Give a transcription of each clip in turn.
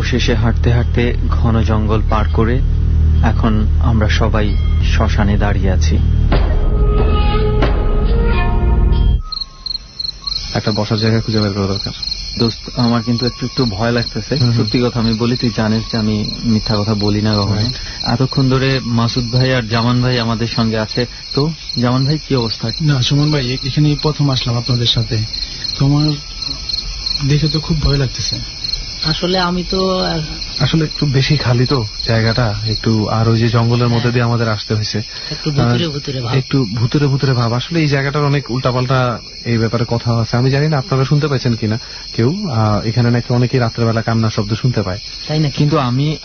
অবশেষে হাঁটতে হাঁটতে ঘন জঙ্গল পার করে এখন আমরা সবাই শ্মশানে দাঁড়িয়ে আছি। একটা বসার জায়গা খুঁজে বের করা দরকার। দোস্ত, আমার কিন্তু একটু ভয় লাগতেছে। সত্যি কথা আমি বলি, তুই জানিস যে আমি মিথ্যা কথা বলি না কখনো। এতক্ষণ ধরে মাসুদ ভাই আর জামান ভাই আমাদের সঙ্গে আছে। তো জামান ভাই, কি অবস্থা? না সুমন ভাই, এখানে প্রথম আসলাম আপনাদের সাথে, তোমার দেখে তো খুব ভয় লাগতেছে। আসলে আমি তো আসলে একটু বেশি খালি তো জায়গাটা, একটু আর ওই যে জঙ্গলের মধ্যে দিয়ে আমাদের আসতে হয়েছে, একটু ভুতুরে ভুতুরে ভাব। আসলে এই জায়গাটার অনেক উল্টাপাল্টা এই ব্যাপারে কথা আছে। আমি জানি না আপনারা শুনতে পাচ্ছেন কিনা কেউ, এখানে নাকি অনেকেই রাত্রেবেলা কান্নার শব্দ শুনতে পায়, তাই না? কিন্তু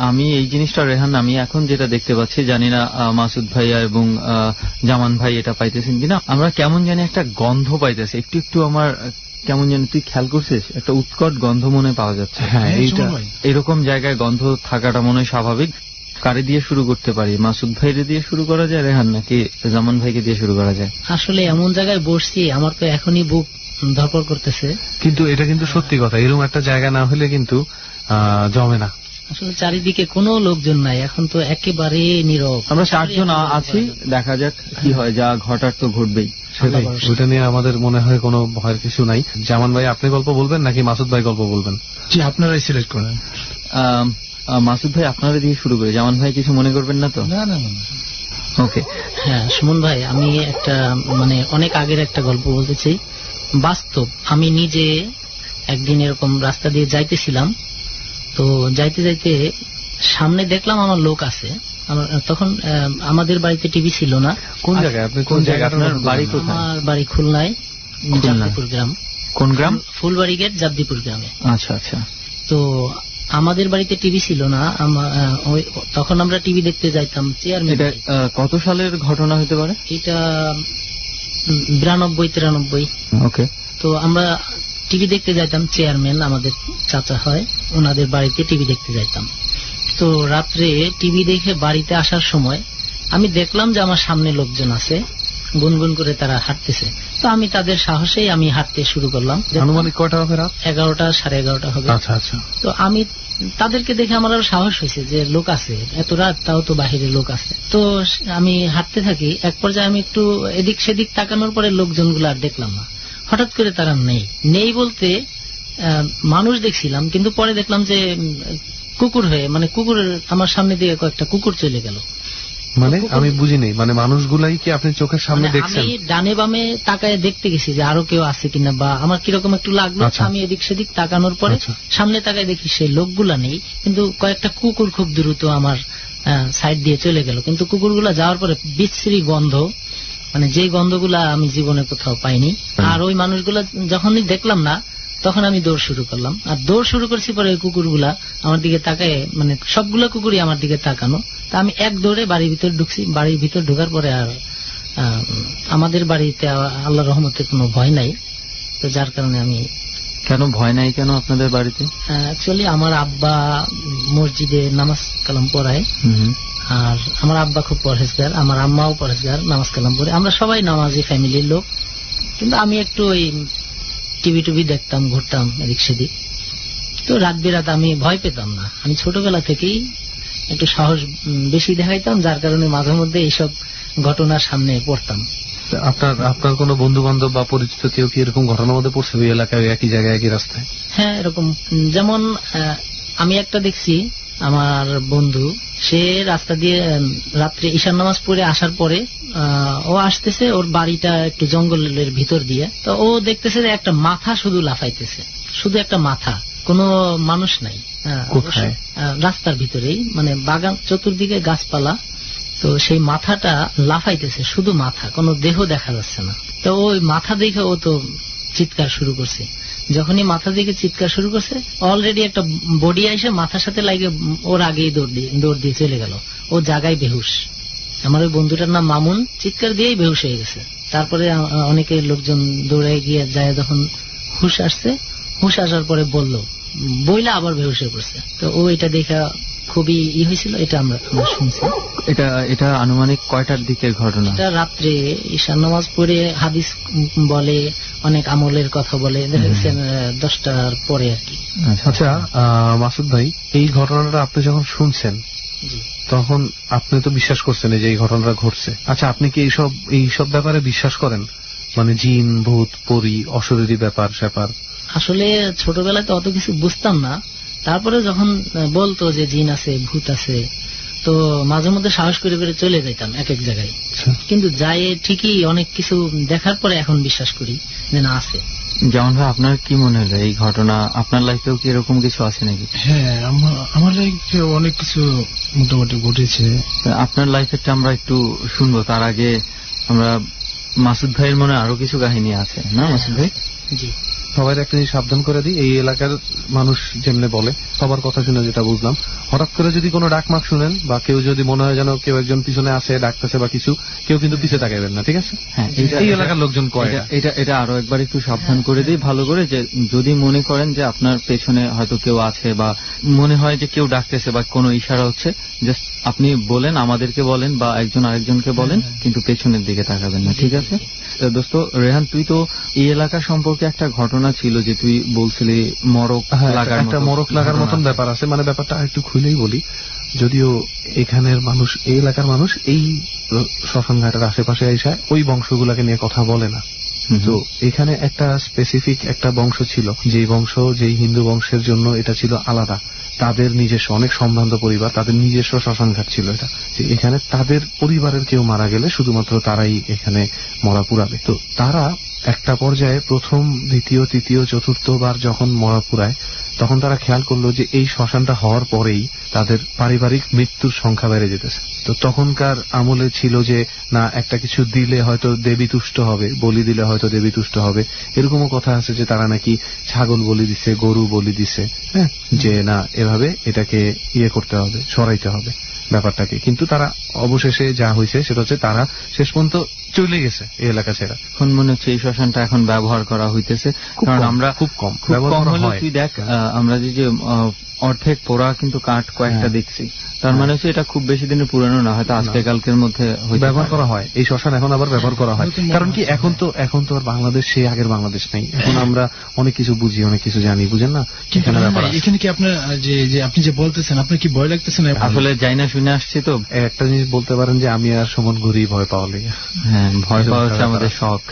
আমি এই জিনিসটা রেহান, আমি এখন যেটা দেখতে পাচ্ছি, জানি না মাসুদ ভাইয়া এবং জামান ভাই এটা পাইতেছেন কিনা, আমরা কেমন জানি একটা গন্ধ পাইতেছি। একটু আমার কেমন জানি, তুই খেয়াল করছিস? একটা উৎকট গন্ধ মনে পাওয়া যাচ্ছে। হ্যাঁ, এইটা এরকম জায়গায় গন্ধ থাকাটা মনে হয় স্বাভাবিক। কারে দিয়ে শুরু করতে পারি? মাসুদ ভাইরে দিয়ে শুরু করা যায় রেহান, নাকি জামান ভাইকে দিয়ে শুরু করা যায়? আসলে এমন জায়গায় বসছি, আমার তো এখনই বুক ধরপড় করতেছে। কিন্তু এটা কিন্তু সত্যি কথা, এরকম একটা জায়গা না হলে কিন্তু জমে না। আসলে চারিদিকে কোনো লোকজন নাই, এখন তো একেবারে নীরব। আমরা 4 জন আছি, দেখা যাক কি হয়, যা ঘটার তো ঘটবেই। সেটাই, ওইটা নিয়ে আমাদের মনে হয় কোনো ভয়ের কিছু নাই। জামান ভাই, আপনি গল্প বলবেন নাকি মাসুদ ভাই গল্প বলবেন? জি, আপনারাই সিলেক্ট করেন। মাসুদ ভাই, আপনারা দিয়ে শুরু করি। জামান ভাই কিছু মনে করবেন না তো? না না না। ওকে। হ্যাঁ সুমন ভাই, আমি একটা অনেক আগের একটা গল্প বলতে চাই। বাস্তব, আমি নিজে একদিন এরকম রাস্তা দিয়ে যাইতেছিলাম, তো যাইতে যাইতে সামনে দেখলাম আমার লোক আছে। তখন আমাদের বাড়িতে টিভি ছিল না। কোন জায়গায় আপনি? কোন জায়গায় আপনার বাড়ি? আমার বাড়ি খুলনায়, জাবদিপুর গ্রাম। কোন গ্রাম? ফুলবাড়ি গেট, জাবদিপুর গ্রামে। আচ্ছা আচ্ছা। তো আমাদের বাড়িতে টিভি ছিল না, তখন আমরা টিভি দেখতে যাইতাম চেয়ারম্যান। এটা কত সালের ঘটনা হতে পারে? এটা 92-93। ওকে। তো আমরা টিভি দেখতে যাইতাম, চেয়ারম্যান আমাদের চাচা হয়, ওনাদের বাড়িতে টিভি দেখতে যাইতাম। তো রাত্রে টিভি দেখে বাড়িতে আসার সময় আমি দেখলাম যে আমার সামনে লোকজন আছে, গুনগুন করে তারা হাঁটতেছে। তো আমি তাদের সাহসেই আমি হাঁটতে শুরু করলাম। আনুমানিক কয়টা হবে? রাত 11টা, 11:30 হবে। আচ্ছা আচ্ছা। তো আমি তাদেরকে দেখে আমার আরো সাহস হয়েছে যে লোক আছে, এত রাত তাও তো বাহিরে লোক আছে। তো আমি হাঁটতে থাকি, এক পর্যায়ে আমি একটু এদিক সেদিক তাকানোর পরে লোকজনগুলো আর দেখলাম না। হঠাৎ করে তারা নেই বলতে মানুষ দেখছিলাম, কিন্তু পরে দেখলাম যে কুকুর হয়ে, কুকুরের আমার সামনে দিয়ে কয়েকটা কুকুর চলে গেল। আমি বুঝিনি, মানুষগুলাই কি আপনি চোখের সামনে দেখছেন? আমি ডানে বামে তাকায় দেখতে গেছি যে আরো কেউ আছে কিনা, বা আমার কিরকম একটু লাগলো। আমি এদিক সেদিক তাকানোর পরে সামনে তাকায় দেখি সেই লোকগুলা নেই, কিন্তু কয়েকটা কুকুর খুব দ্রুত আমার সাইড দিয়ে চলে গেল। কিন্তু কুকুরগুলা যাওয়ার পরে বিশ্রী গন্ধ, যে গন্ধগুলা আমি জীবনে কোথাও পাইনি। আর ওই মানুষগুলা যখনই দেখলাম না, তখন আমি দৌড় শুরু করলাম। আর দৌড় শুরু করছি পরে ওই কুকুরগুলা আমার দিকে তাকায়, সবগুলা কুকুরই আমার দিকে তাকানো। তা আমি এক দৌড়ে বাড়ির ভিতর ঢুকছি। বাড়ির ভিতর ঢোকার পরে আর আমাদের বাড়িতে আল্লাহর রহমতে কোনো ভয় নাই, তো যার কারণে আমি। কেন ভয় নাই কেন আপনাদের বাড়িতে? অ্যাকচুয়ালি আমার আব্বা মসজিদে নামাজ কালাম পড়ায়, আর আমার আব্বা খুব পরহেজগার, আমার আম্মাও পরহেজগার, নামাজ কালাম পড়ে। আমরা সবাই নামাজি ফ্যামিলির লোক, কিন্তু আমি একটু ওই টিভি টুভি দেখতাম, ঘুরতাম এদিক সেদিক। তো রাত বিরাত আমি ভয় পেতাম না। আমি ছোটবেলা থেকেই একটু সাহস বেশি দেখাইতাম, যার কারণে মাঝে মধ্যে এইসব ঘটনার সামনে পড়তাম। আপনার কোন বন্ধু বান্ধব বা পরিচিত কেউ কি এরকম ঘটনার মধ্যে পড়ছে ওই এলাকায়, একই জায়গায়, একই রাস্তায়? হ্যাঁ, এরকম যেমন আমি একটা দেখছি, আমার বন্ধু, সে রাস্তা দিয়ে রাত্রে ঈশার নামাজ পড়ে আসার পরে ও আসতেছে, ওর বাড়িটা একটু জঙ্গলের ভিতর দিয়ে। তো ও দেখতেছে যে একটা মাথা শুধু লাফাইতেছে, শুধু একটা মাথা, কোনো মানুষ নাই। রাস্তার ভিতরেই, বাগান, চতুর্দিকে গাছপালা। তো সেই মাথাটা লাফাইতেছে, শুধু মাথা, কোনো দেহ দেখা যাচ্ছে না। তো ওই মাথা দেখে ও তো চিৎকার শুরু করছে। যখনই মাথা দিকে চিৎকার শুরু করছে, অলরেডি একটা বডি এসে মাথার সাথে লাগে ওর আগেই দৌড় দিয়ে চলে গেল। ও জায়গায় বেহুশ। আমার ওই বন্ধুটার নাম মামুন, চিৎকার দিয়েই বেহুশ হয়ে গেছে। তারপরে অনেকে লোকজন দৌড়ে গিয়ে যায়, যখন হুশ আসছে, হুশ আসার পরে বইলা আবার বেহুশ হয়ে পড়ছে। তো ও এটা দেখা খুবই হয়েছিল, এটা আমরা শুনছি। এটা আনুমানিক কয়টার দিকের ঘটনা? এটা রাত্রে ঈশান নামাজ পড়ে, হাদিস বলে, অনেক আমলের কথা বলে, দেখা গেছে 10টার পরে আর কি। আচ্ছা মাসুদ ভাই, এই ঘটনাটা আপনি যখন শুনছেন জি। তখন আপনি তো বিশ্বাস করছেন যে এই ঘটনাটা ঘটছে। আচ্ছা, আপনি কি এইসব ব্যাপারে বিশ্বাস করেন? মানে জিন, ভূত, পরী, অশরীরী ব্যাপার স্যাপার? আসলে ছোটবেলায় তো অত কিছু বুঝতাম না, তারপরে যখন বলতো যে জিন আছে, ভূত আছে, তো মাঝে মধ্যে সাহস করে করে চলে যাইতাম এক এক জায়গায়, কিন্তু যাই ঠিকই অনেক কিছু দেখার পরে এখন বিশ্বাস করি যে না আছে। যেমন ভাই, আপনার কি মনে হয় এই ঘটনা আপনার লাইফেও কি এরকম কিছু আছে নাকি? হ্যাঁ, আমার লাইফে অনেক কিছু মোটামুটি ঘটেছে। আপনার লাইফেরটা আমরা একটু শুনবো, তার আগে আমরা মাসুদ ভাইয়ের মনে আরো কিছু কাহিনী আছে না মাসুদ ভাই? জি। সবাই একটা জিনিস সাবধান করে দিই, এই এলাকার মানুষ যেমনে বলে, সবার কথা শুনে যেটা বুঝলাম, হঠাৎ করে যদি কোনো ডাকমাক শুনেন বা কেউ যদি মনে হয় যেন কেউ একজন পিছনে আছে, ডাকতেছে বা কিছু, কেউ কিন্তু পিছে তাকাইবেন না, ঠিক আছে? হ্যাঁ, এই এলাকার লোকজন কয় এটা আরো একবার একটু সাবধান করে দিই ভালো করে, যে যদি মনে করেন যে আপনার পেছনে হয়তো কেউ আছে বা মনে হয় যে কেউ ডাকতেছে বা কোনো ইশারা হচ্ছে, জাস্ট আপনি বলেন, আমাদেরকে বলেন বা একজন আরেকজনকে বলেন, কিন্তু পেছনের দিকে তাকাবেন না, ঠিক আছে? দোস্ত রেহান, তুই তো এই এলাকা সম্পর্কে একটা ঘটনা ছিল যে তুই বলছিলি মরক লাগার, একটা মরক লাগার মতন ব্যাপার আছে। মানে ব্যাপারটা একটু খুলেই বলি, যদিও এখানের মানুষ, এই এলাকার মানুষ এই শ্মশান ঘাটের আশেপাশে এসে ওই বংশগুলাকে নিয়ে কথা বলে না। তো এখানে একটা স্পেসিফিক একটা বংশ ছিল, যেই বংশ, যেই হিন্দু বংশের জন্য এটা ছিল আলাদা, তাদের নিজস্ব অনেক সম্ভ্রান্ত পরিবার, তাদের নিজস্ব শ্মশান ঘাট ছিল এটা, যে এখানে তাদের পরিবারের কেউ মারা গেলে শুধুমাত্র তারাই এখানে মরা পুরাবে। তো তারা একটা পর্যায়ে প্রথম, দ্বিতীয়, তৃতীয়, চতুর্থবার যখন মরা পুরায়, তখন তারা খেয়াল করলো যে এই শ্মশানটা হওয়ার পরেই তাদের পারিবারিক মৃত্যুর সংখ্যা বেড়ে যেতেছে। তো তখনকার আমলে ছিল যে না, একটা কিছু দিলে হয়তো দেবী তুষ্ট হবে, বলি দিলে হয়তো দেবী তুষ্ট হবে, এরকমও কথা আছে যে তারা নাকি ছাগল বলি দিছে, গরু বলি দিছে, হ্যাঁ, যে না এভাবে এটাকে করতে হবে, সরাইতে হবে ব্যাপারটাকে। কিন্তু তারা অবশেষে যা হয়েছে সেটা হচ্ছে তারা শেষ পর্যন্ত চলে গেছে এই এলাকা ছেড়া। এখন মনে হচ্ছে এই শ্মশানটা এখন ব্যবহার করা হইতেছে, কারণ আমরা খুব কম হলেও তুই দেখ, আমরা যে অর্ধেক পোড়া কিন্তু কাঠ কয়েকটা দেখছি, তার মানে হচ্ছে এটা খুব বেশি দিনের পুরানো না, হয়তো আজকে কালকের মধ্যে ব্যবহার করা হয়। এই শ্মশান এখন আবার ব্যবহার করা হয়, কারণ কি এখন তো আর বাংলাদেশ সেই আগের বাংলাদেশ নেই। এখন আমরা অনেক কিছু বুঝি, অনেক কিছু জানি, বুঝেন না? এখানে কি আপনার যে আপনি যে বলতেছেন, আপনার কি ভয় লাগতেছে না? আসলে যাই না, শুনে আসছি তো। একটা জিনিস বলতে পারেন যে আমি আর সুমন ঘুরি ভয় পাওয়া লেগে। হ্যাঁ, ভয় পাওয়া হচ্ছে আমাদের শখ।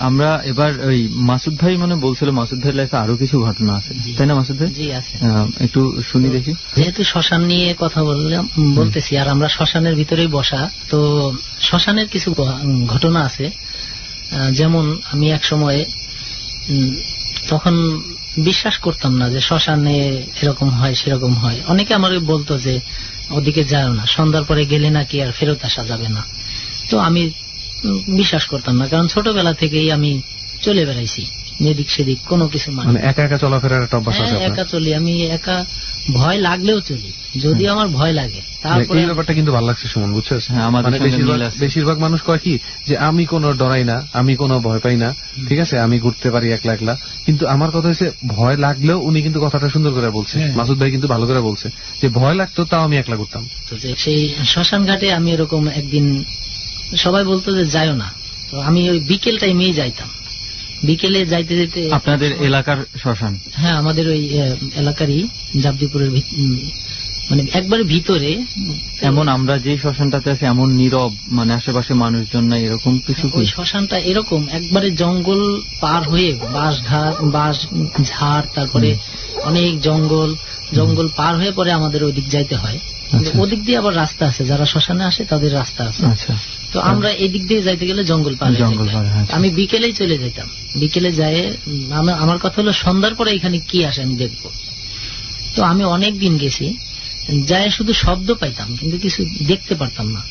আমরা এবার ওই মাসুদ ভাই মনে বলছিল মাসুদ ভাইয়ের লাইফে আরো কিছু ঘটনা আছে, তাই না মাসুদ ভাই? জি আছে, একটু শুনি দেখি। যেহেতু শ্মশান নিয়ে কথা বলতেছি আর আমরা শ্মশানের ভিতরেই বসা, তো শ্মশানের কিছু ঘটনা আছে। যেমন আমি এক সময়ে তখন বিশ্বাস করতাম না যে শ্মশানে এরকম হয় সেরকম হয়। অনেকে আমার বলতো যে ওদিকে যাও না, সন্ধ্যার পরে গেলে নাকি আর ফেরত আসা যাবে না। তো আমি বিশ্বাস করতাম না, কারণ ছোটবেলা থেকেই আমি চলে বেড়াইছি এদিক সেদিক, কোনো কিছু মানে একা একা চলাফেরার একটা অভ্যাস আছে। একা চলি, আমি একা, ভয় লাগলেও চলি, যদি আমার ভয় লাগে। তারপরে এই ব্যাপারটা কিন্তু ভালো লাগছে সুমন, বুঝছিস? আমাদের বেশিরভাগ মানুষ কয় কি যে আমি কোনো ডরাই না, আমি কোনো ভয় পাই না, ঠিক আছে, আমি ঘুরতে পারি একলা একলা। কিন্তু আমার কথা হচ্ছে ভয় লাগলেও উনি কিন্তু কথাটা সুন্দর করে বলছে, মাসুদ ভাই কিন্তু ভালো করে বলছে যে ভয় লাগতো তাও আমি একলা ঘুরতাম। সেই শ্মশান ঘাটে আমি এরকম একদিন, সবাই বলতো যে যাইও না, তো আমি ওই বিকেল টাইমেই যাইতাম। বিকেলে যাইতে যেতে, আপনাদের এলাকার শ্মশান? হ্যাঁ, আমাদের ওই এলাকারই জাবদিপুরের মানে একবারে ভিতরে। এমন আমরা যে শ্মশানটাতে আছি এমন নীরব, মানে আশেপাশে মানুষজন নাই, এরকম কিছু? ওই শ্মশানটা এরকম একবারে জঙ্গল পার হয়ে, বাঁশ ঝাড়, তারপরে অনেক জঙ্গল পার হয়ে পরে আমাদের ওদিক যাইতে হয়। ওদিক দিয়ে আবার রাস্তা আছে, যারা শ্মশানে আসে তাদের রাস্তা আছে। তো আমরা এদিক দিয়ে যাইতে গেলে জঙ্গল পার। আমি বিকেলেই চলে যাইতাম, বিকেলে যাই। আমার কথা হলো সন্ধ্যার পরে এখানে কি আসে আমি দেখবো। তো আমি অনেক দিন গেছি, যাই শুধু শব্দ পাইতাম কিন্তু কিছু দেখতে পারতাম না।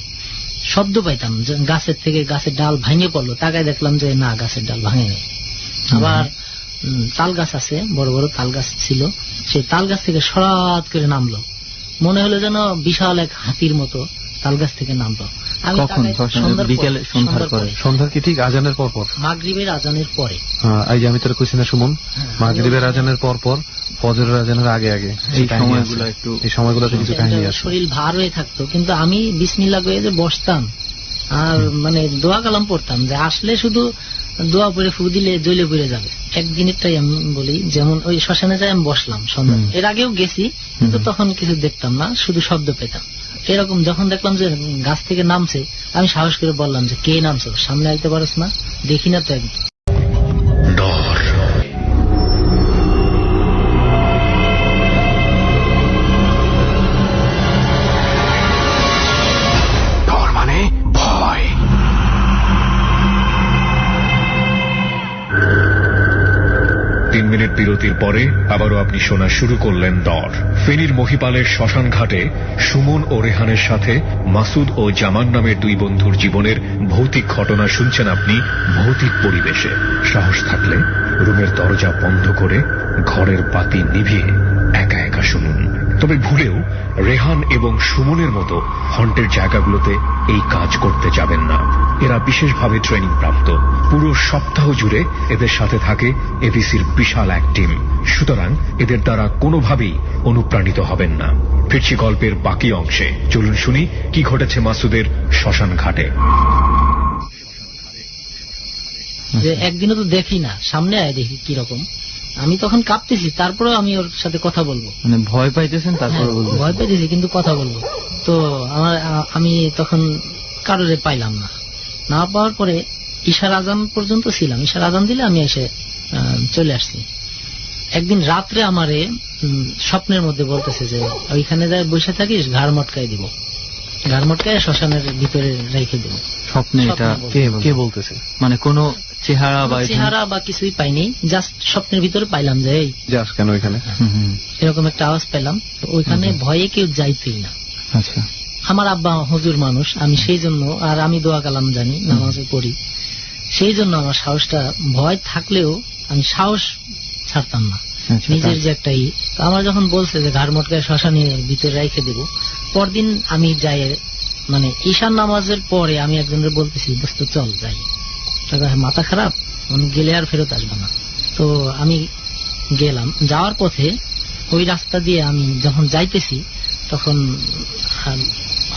শব্দ পাইতাম, গাছের থেকে গাছের ডাল ভাঙে পড়লো, তাকায় দেখলাম যে না, গাছের ডাল ভাঙে নেই। আবার তাল গাছ আছে, বড় বড় তাল গাছ ছিল, সেই তাল গাছ থেকে সরাত করে নামলো, মনে হলো যেন বিশাল এক হাতির মতো তাল গাছ থেকে নামলো। আমি কখন শ্মশানে? সন্ধ্যার পর, বিকেলে, সন্ধ্যার পরে? সন্ধ্যার কি ঠিক আজানের পর পর? মাগরিবের আজানের পরে। এই যে আমি তোর কইছি না সুমন, মাগরিবের আজানের পর পর, ফজরের আজানের আগে আগে, এই সময়গুলো একটু, এই সময়গুলোতে কিছু কাহিনী আছে। শরীর ভার হয়ে থাকতো, কিন্তু আমি বিসমিল্লাহ কয়ে যে বসতাম আর মানে দোয়া কালাম পড়তাম যে আসলে শুধু দোয়া পড়ে ফু দিলে জ্বলে পড়ে যাবে। একদিনেরটাই আমি বলি, যেমন ওই শ্মশানে যাই আমি বসলাম সন্ধ্যা, এর আগেও গেছি কিন্তু তখন কিছু দেখতাম না, শুধু শব্দ পেতাম। এরকম যখন দেখলাম যে গাছ থেকে নামছে, আমি সাহস করে বললাম যে কে নামছো, সামনে আইতে পারস না, দেখি না তো একদম। ডর। ডর মানে ভয়। 3 মিনিট বিরতির পরে আবারও আপনি শোনা শুরু করলেন ডর। ফেনীর মহিপালের শ্মশান ঘাটে সুমন ও রেহানের সাথে মাসুদ ও জামান নামের 2 বন্ধুর জীবনের ভৌতিক ঘটনা শুনছেন আপনি ভৌতিক পরিবেশে। সাহস থাকলে রুমের দরজা বন্ধ করে ঘরের বাতি নিভিয়ে একা একা শুনুন। তবে ভুলেও রেহান এবং সুমনের মতো হন্টের জায়গাগুলোতে এই কাজ করতে যাবেন না। এরা বিশেষভাবে ট্রেনিং প্রাপ্ত। পুরো সপ্তাহ জুড়ে এদের সাথে থাকে এবিসির বিশাল এক টিম। সুতরাং এদের দ্বারা কোনোভাবেই অনুপ্রাণিত হবেন না। ফিরছি গল্পের বাকি অংশে। চলুন শুনি কি ঘটেছে মাসুদের শ্মশান ঘাটে। যে একদিনও তো দেখি না, সামনে আয় দেখি কিরকম। আমি তখন কাঁপতেছি, তারপরেও আমি ওর সাথে কথা বলবো। মানে ভয় পাইতেছেন, তারপরে বলবো ভয় পেয়েছি কিন্তু কথা বলবো। তো আমি তখন কারোরে পাইলাম না। না পাওয়ার পরে ঈশার আজান পর্যন্ত ছিলাম। ঈশার আজান দিলে আমি এসে চলে আসছি। একদিন রাত্রে আমারে স্বপ্নের মধ্যে বলতেছে যে ওইখানে যাই বসে থাকিস, ঘাড় মটকাই দিব, ঘাড় মটকায় শ্মশানের ভিতরে রেখে দিব। স্বপ্নে এটা কে বলতেছে? মানে কোনো চেহারা বা কিছুই পাইনি, জাস্ট স্বপ্নের ভিতরে পাইলাম যে এই যাস কেন এখানে, এরকম একটা আওয়াজ পেলাম। ওইখানে ভয়ে কেউ যাইতেই না। আচ্ছা, আমার আব্বা হুজুর মানুষ, আমি সেই জন্য, আর আমি দোয়া কালাম জানি, নামাজও পড়ি, সেই জন্য আমার সাহসটা, ভয় থাকলেও আমি সাহস ছাড়তাম না। নিজের যে একটা আমার যখন বলছে যে ঘাড় মটকায় শ্মশানের ভিতরে রেখে দেব, পরদিন আমি যাই, মানে ঈশান নামাজের পরে আমি একজনের বলতেছি দোস্ত চল যাই, মাথা খারাপ, গেলে আর ফেরত আসবো না। তো আমি গেলাম। যাওয়ার পথে ওই রাস্তা দিয়ে আমি যখন যাইতেছি, তখন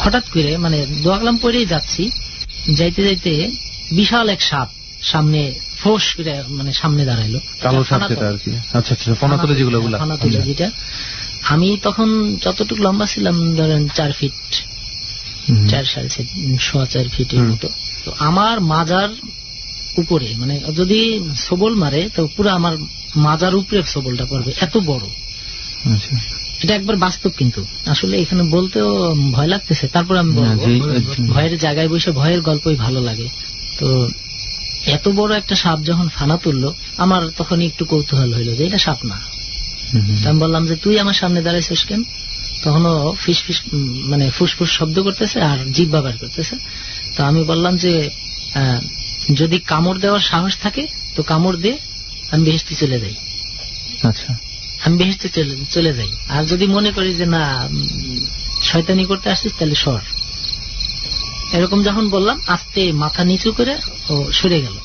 হঠাৎ করে মানে দোয়া কালাম পড়েই যাচ্ছি, যাইতে যাইতে বিশাল এক সাপ সামনে ফোঁস করে মানে সামনে দাঁড়াইলো। কালো সাপ যেটা আর কি। আচ্ছা আচ্ছা, ফনাতলে যেগুলো, ফনাতলে যেটা। আমি তখন যতটুকু লম্বা ছিলাম ধরেন 4 ফিট, 4.5 ফিটের মতো। তো আমার মাজার উপরে, মানে যদি সবল মারে তো পুরো আমার মাজার উপরে সবলটা পড়বে, এত বড়। এটা একবার বাস্তব, কিন্তু আসলে এখানে বলতেও ভয় লাগতেছে। তারপর আমি ভয়ের জায়গায় বসে ভয়ের গল্পই ভালো লাগে। তো এত বড় একটা সাপ যখন ফানা তুললো, আমার তখন একটু কৌতূহল হইলো যে এটা সাপ না। আমি বললাম যে তুই আমার সামনে দাঁড়াইছিস কেন? তখনও ফিস ফিস মানে ফুসফুস শব্দ করতেছে আর জিহ্বা বের করতেছে। তো আমি বললাম যে যদি কামড় দেওয়ার সাহস থাকে তো কামড় দিয়ে আমি বেহেশতে চলে যাই। আচ্ছা, আমি বেহেশতে চলে যাই। আর যদি মনে করি যে না শয়তানি করতে আসছিস তাহলে সর। এরকম যখন বললাম, আস্তে মাথা নিচু করে ও সরে গেল।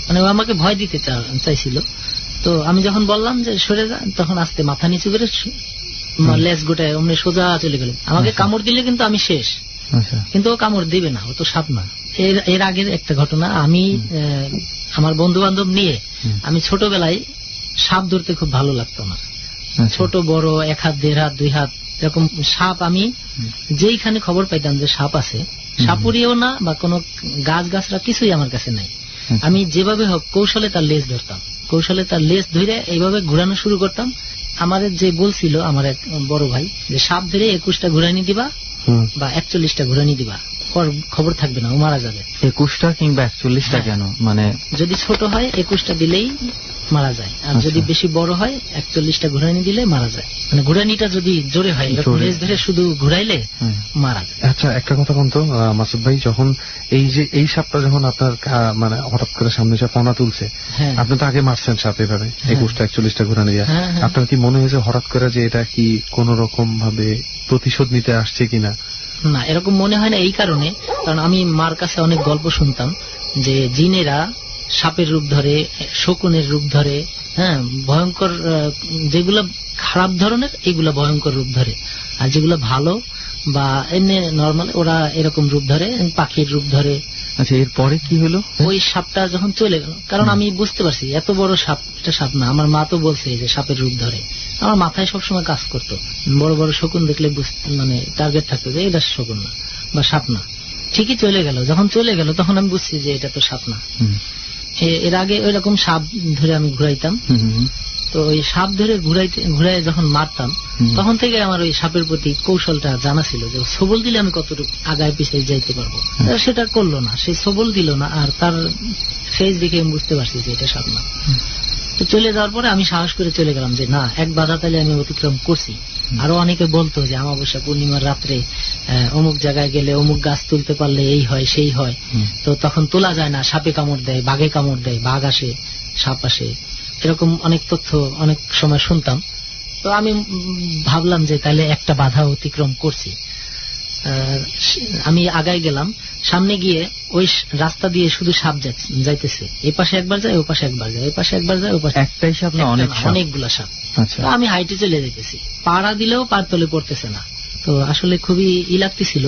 মানে ও আমাকে ভয় দিতে চাইছিল। তো আমি যখন বললাম যে সরে যা, তখন আস্তে মাথা নিচু করে লেজ গোটায় অমনি সোজা চলে গেল। আমাকে কামড় দিলে কিন্তু আমি শেষ, কিন্তু ও কামড় দিবে না, ও তো সাপ না। এর আগের একটা ঘটনা, আমি আমার বন্ধু বান্ধব নিয়ে, আমি ছোটবেলায় সাপ ধরতে খুব ভালো লাগতো না। ছোট বড় 1 হাত 1.5 হাত 2 হাত এরকম সাপ, আমি যেইখানে খবর পাইতাম যে সাপ আছে, সাপুরিও না বা কোনো গাছ গাছরা কিছুই আমার কাছে নাই, আমি যেভাবে হোক কৌশলে তার লেজ ধরতাম। কৌশলে তার লেজ ধরে এইভাবে ঘুরানো শুরু করতাম। আমার যে বলছিল আমার এক বড় ভাই যে সাপ ধরে 21টা ঘুরানি দিবা বা 41টা ঘুরানি দিবা, খবর থাকবে না, ও মারা যাবে। 21টা কিংবা 41টা কেন? মানে যদি ছোট হয় 21টা দিলেই মারা যায়, আর যদি বেশি বড় হয় 41টা ঘুরানি দিলে মারা যায়। মানে ঘুরানিটা যদি জোরে হয়, লেজ ধরে শুধু ঘুরাইলে মারা যায়। আচ্ছা, একটা কথা বলুন তো মাসুদ ভাই, যখন এই সাপটা যখন আপনার মানে হঠাৎ করে সামনে এসে ফনা তুলছে, আপনি তো আগে মারছেন সাপ এভাবে 21টা 41টা ঘুরানি দিয়ে, আপনার কি মনে হয়েছে হঠাৎ করে যে এটা কি কোন রকম ভাবে প্রতিশোধ নিতে আসছে কিনা? না, এরকম মনে হয় না এই কারণে, কারণ আমি মার কাছে অনেক গল্প শুনতাম যে জিনেরা সাপের রূপ ধরে, শকুনের রূপ ধরে, হ্যাঁ, ভয়ঙ্কর যেগুলো খারাপ ধরনের এগুলো ভয়ঙ্কর রূপ ধরে, আর যেগুলো ভালো বা এমনি নর্মাল ওরা এরকম রূপ ধরে, পাখির রূপ ধরে। আচ্ছা, এরপরে কি হলো? ওই সাপটা যখন চলে গেল, কারণ আমি বুঝতে পারছি এত বড় সাপ, এটা সাপ না। আমার মা তো বলছে যে সাপের রূপ ধরে, আমার মাথায় সবসময় কাজ করতো, বড় বড় শকুন দেখলে মানে টার্গেট থাকতো যে এটা শকুন না বা সাপ না। ঠিকই চলে গেল, যখন চলে গেল তখন আমি বুঝছি যে এটা তো সাপ না। এর আগে ওই রকম সাপ ধরে আমি ঘুরাইতাম, তো ওই সাপ ধরে ঘুরাই যখন মারতাম তখন থেকে আমার ওই সাপের প্রতি কৌশলটা জানা ছিল যে সবল দিলে আমি কতটুকু আগায় পিছিয়ে যাইতে পারবো। সেটা করলো না, সে সবল দিল না, আর তার ফেস দেখে আমি বুঝতে পারছি যে এটা সাপ না। তো চলে যাওয়ার পরে আমি সাহস করে চলে গেলাম যে না, এক বাধা তালে আমি অতিক্রম করছি। আরো অনেকে বলতো যে অমাবস্যা পূর্ণিমার রাত্রে অমুক জায়গায় গেলে অমুক গাছ তুলতে পারলে এই হয় সেই হয়, তো তখন তোলা যায় না, সাপে কামড় দেয়, বাঘে কামড় দেয়, বাঘ আসে, সাপ আসে, এরকম অনেক তথ্য অনেক সময় শুনতাম। তো আমি ভাবলাম যে তাহলে একটা বাধা অতিক্রম করছি। আমি আগায় গেলাম, সামনে গিয়ে ওই রাস্তা দিয়ে শুধু সাপ যাইতেছে, এই পাশে একবার যায়, ও পাশে একবার যায়, এই পাশে একবার যায়, ও পাশে একটাই সাপ না, অনেকগুলা সাপ। আচ্ছা, তো আমি হাইটে চলে যেতেছি, পাড়া দিলেও পার তলে পড়তেছে না। তো আসলে খুবই লাগতেছিল,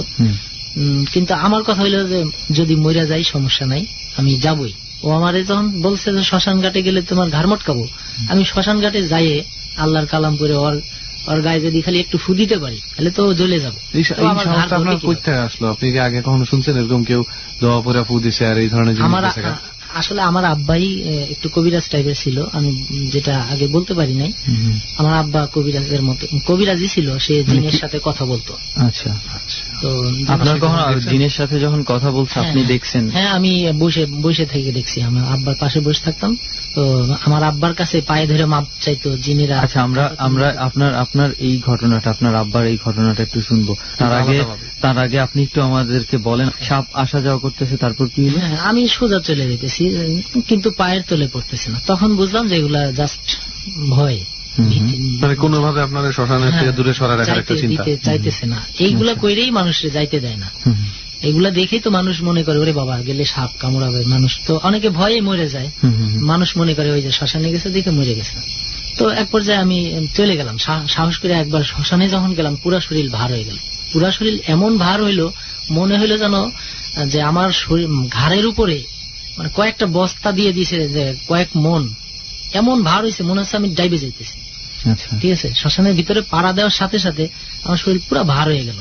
কিন্তু আমার কথা হইলো যে যদি মইরা যাই সমস্যা নাই, আমি যাবই। ও আমারে যখন বলছে যে শ্মশান ঘাটে গেলে তোমার ঘাড় মটকাবো, আমি শ্মশান ঘাটে যাইয়ে আল্লাহর কালাম করে ওর গায়ে যদি খালি একটু ফু দিতে পারি তাহলে তো জ্বলে যাবো। আপনার করতে আসলো, আপনি কি আগে কখনো শুনছেন এরকম কেউ দোয়া পরে ফু দিছে আর এই ধরনের জিনিস? আসলে আমার আব্বাই একটু কবিরাজ টাইপের ছিল, আমি যেটা আগে বলতে পারি নাই। আমার আব্বা কবিরাজের মতো কবিরাজই ছিল, সে জিনের সাথে কথা বলতো। আচ্ছা, তো আপনার কখনো জিনের সাথে যখন কথা বলছে আপনি দেখছেন? হ্যাঁ, আমি বসে থেকে দেখছি, আমার আব্বার পাশে বসে থাকতাম, তো আমার আব্বার কাছে পায়ে ধরে মাপ চাইতো জিনেরা। আচ্ছা, আমরা আপনার এই ঘটনাটা, আপনার আব্বার এই ঘটনাটা একটু শুনবো। তার আগে আপনি একটু আমাদেরকে বলেন, সাপ আসা যাওয়া করতেছে, তারপর কি হলো? আমি সোজা চলে যেতেছি, কিন্তু পায়ের তলে পড়তেছে না। তখন বুঝলাম যে এগুলা জাস্ট ভয়, মানে কোনোভাবে আপনার শ্মশানের থেকে দূরে সরার একটা চিন্তা চাইতেছে না। এইগুলা কইরেই মানুষের যাইতে দেয় না। এগুলা দেখেই তো মানুষ মনে করে ওরে বাবা গেলে সাপ কামড়াবে, মানুষ তো অনেকে ভয়ে মরে যায়। মানুষ মনে করে ওই যে শ্মশানে গেছে দেখে মরে গেছে। তো এক পর্যায়ে আমি চলে গেলাম, সাহস করে একবার শ্মশানে যখন গেলাম, পুরা শরীর ভার হয়ে গেল। পুরা শরীর এমন ভার হইলো, মনে হইলো যেন যে আমার ঘাড়ের উপরে মানে কয়েকটা বস্তা দিয়ে দিছে, যে কয়েক মন, এমন ভার হয়েছে মনে হচ্ছে আমি ডাইবে যাইতেছি। ঠিক আছে, শ্মশানের ভিতরে পাড়া দেওয়ার সাথে সাথে আমার শরীর পুরো ভার হয়ে গেল।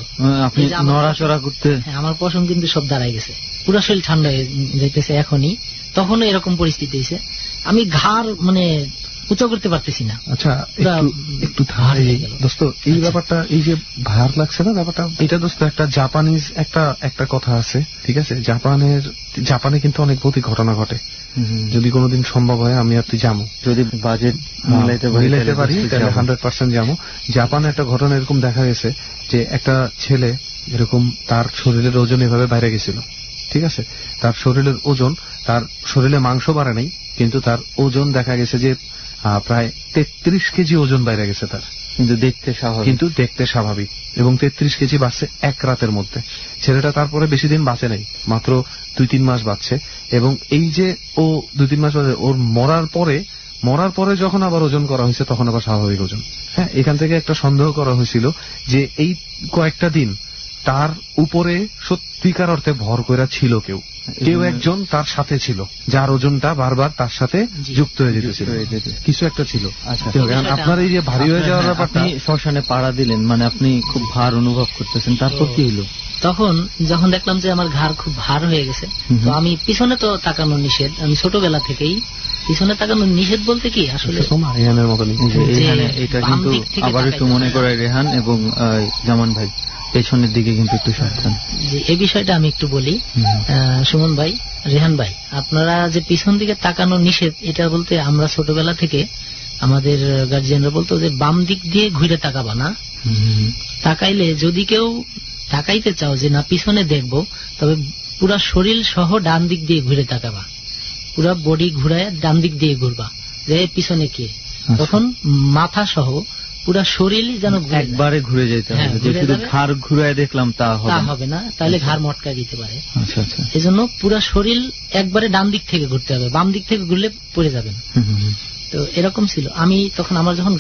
আপনি নড়াচড়া করতে, আমার পশম কিন্তু সব দাঁড়াই গেছে, পুরো শরীর ঠান্ডা হয়ে যাইতেছে। এখনই তখনও এরকম পরিস্থিতি হয়েছে, আমি ঘাড় মানে উঁচু করতে পারতেছি না। আচ্ছা, একটু দোস্ত, এই ব্যাপারটা, এই যে ভার লাগছে না ব্যাপারটা, এটা দোস্ত একটা জাপানিজ একটা কথা আছে, ঠিক আছে? জাপানে কিন্তু অনেক ভৌতিক ঘটনা ঘটে। যদি কোনোদিন সম্ভব হয় আমি আর তুই যাবো, যদি বাজেট মিলাইতে পারি তাহলে 100% যাবো। জাপানে একটা ঘটনা এরকম দেখা গেছে যে একটা ছেলে এরকম তার শরীরের ওজন এভাবে বাইরে গেছিল, ঠিক আছে? তার শরীরের ওজন, তার শরীরে মাংস বাড়ে নাই, কিন্তু তার ওজন দেখা গেছে যে প্রায় 33 কেজি ওজন বাইরে গেছে তার, কিন্তু দেখতে স্বাভাবিক, এবং 33 কেজি বাঁচছে এক রাতের মধ্যে। ছেলেটা তারপরে বেশি দিন বাঁচে নাই, মাত্র 2-3 মাস বাঁচছে। এবং এই যে ও 2-3 মাস বাঁচে, ওর মরার পরে যখন আবার ওজন করা হয়েছে তখন আবার স্বাভাবিক ওজন। হ্যাঁ, এখান থেকে একটা সন্দেহ করা হয়েছিল যে এই কয়েকটা দিন তার উপরে সত্যিকার অর্থে ভর কইরা ছিল কেউ একজন তার সাথে ছিল, যার ওজনটা বারবার তার সাথে যুক্ত হয়ে যেতেছিল, কিছু একটা ছিল। আপনার এই যে ভারী হয়ে যাওয়ার ব্যাপারটা, শ্মশানে পাড়া দিলেন মানে আপনি খুব ভার অনুভব করতেছেন, তারপর কি হলো? তখন যখন দেখলাম যে আমার ঘাড় খুব ভার হয়ে গেছে, তো আমি পিছনে তো তাকানো নিষেধ, আমি ছোটবেলা থেকেই পিছনে তাকানো নিষেধ বলতে কি আসলে রেহানের মতনই, এটা কিন্তু আবার একটু মনে করায় রেহান এবং জামান ভাই, পেছনের দিকে কিন্তু একটু সাবধান। এই বিষয়টা আমি একটু বলি। সুমন ভাই, রেহান ভাই, আপনারা যে পিছন দিকে তাকানো নিষেধ, এটা বলতে আমরা ছোটবেলা থেকে আমাদের গার্জিয়ানরা বলতো যে বাম দিক দিয়ে ঘুরে তাকাবা না, তাকাইলে যদি কেউ তাকাইতে চাও যে না পিছনে দেখবো, তবে পুরা শরীর সহ ডান দিক দিয়ে ঘুরে তাকাবা, পুরা বডি ঘুরায় ডান দিক দিয়ে ঘুরবা, যে পিছনে কে, তখন মাথা সহ পুরা শরীরই যেন ঘুরে যায়। একবারে ঘুরে যেতে হ্যাঁ, হবে, যে ঘুরে শুধু যাবে। ঘাড় ঘুরায় দেখলাম তা হবে তা না। হবে না, তাহলে ঘাড় মটকা দিতে পারে। আচ্ছা আচ্ছা। এই জন্য পুরা শরীর একবারে ডান দিক থেকে ঘুরতে হবে, বাম দিক থেকে ঘুরলে পড়ে যাবেন। হুম, হুম, হুম। তো এরকম ছিল। আমি তখন আমার যখন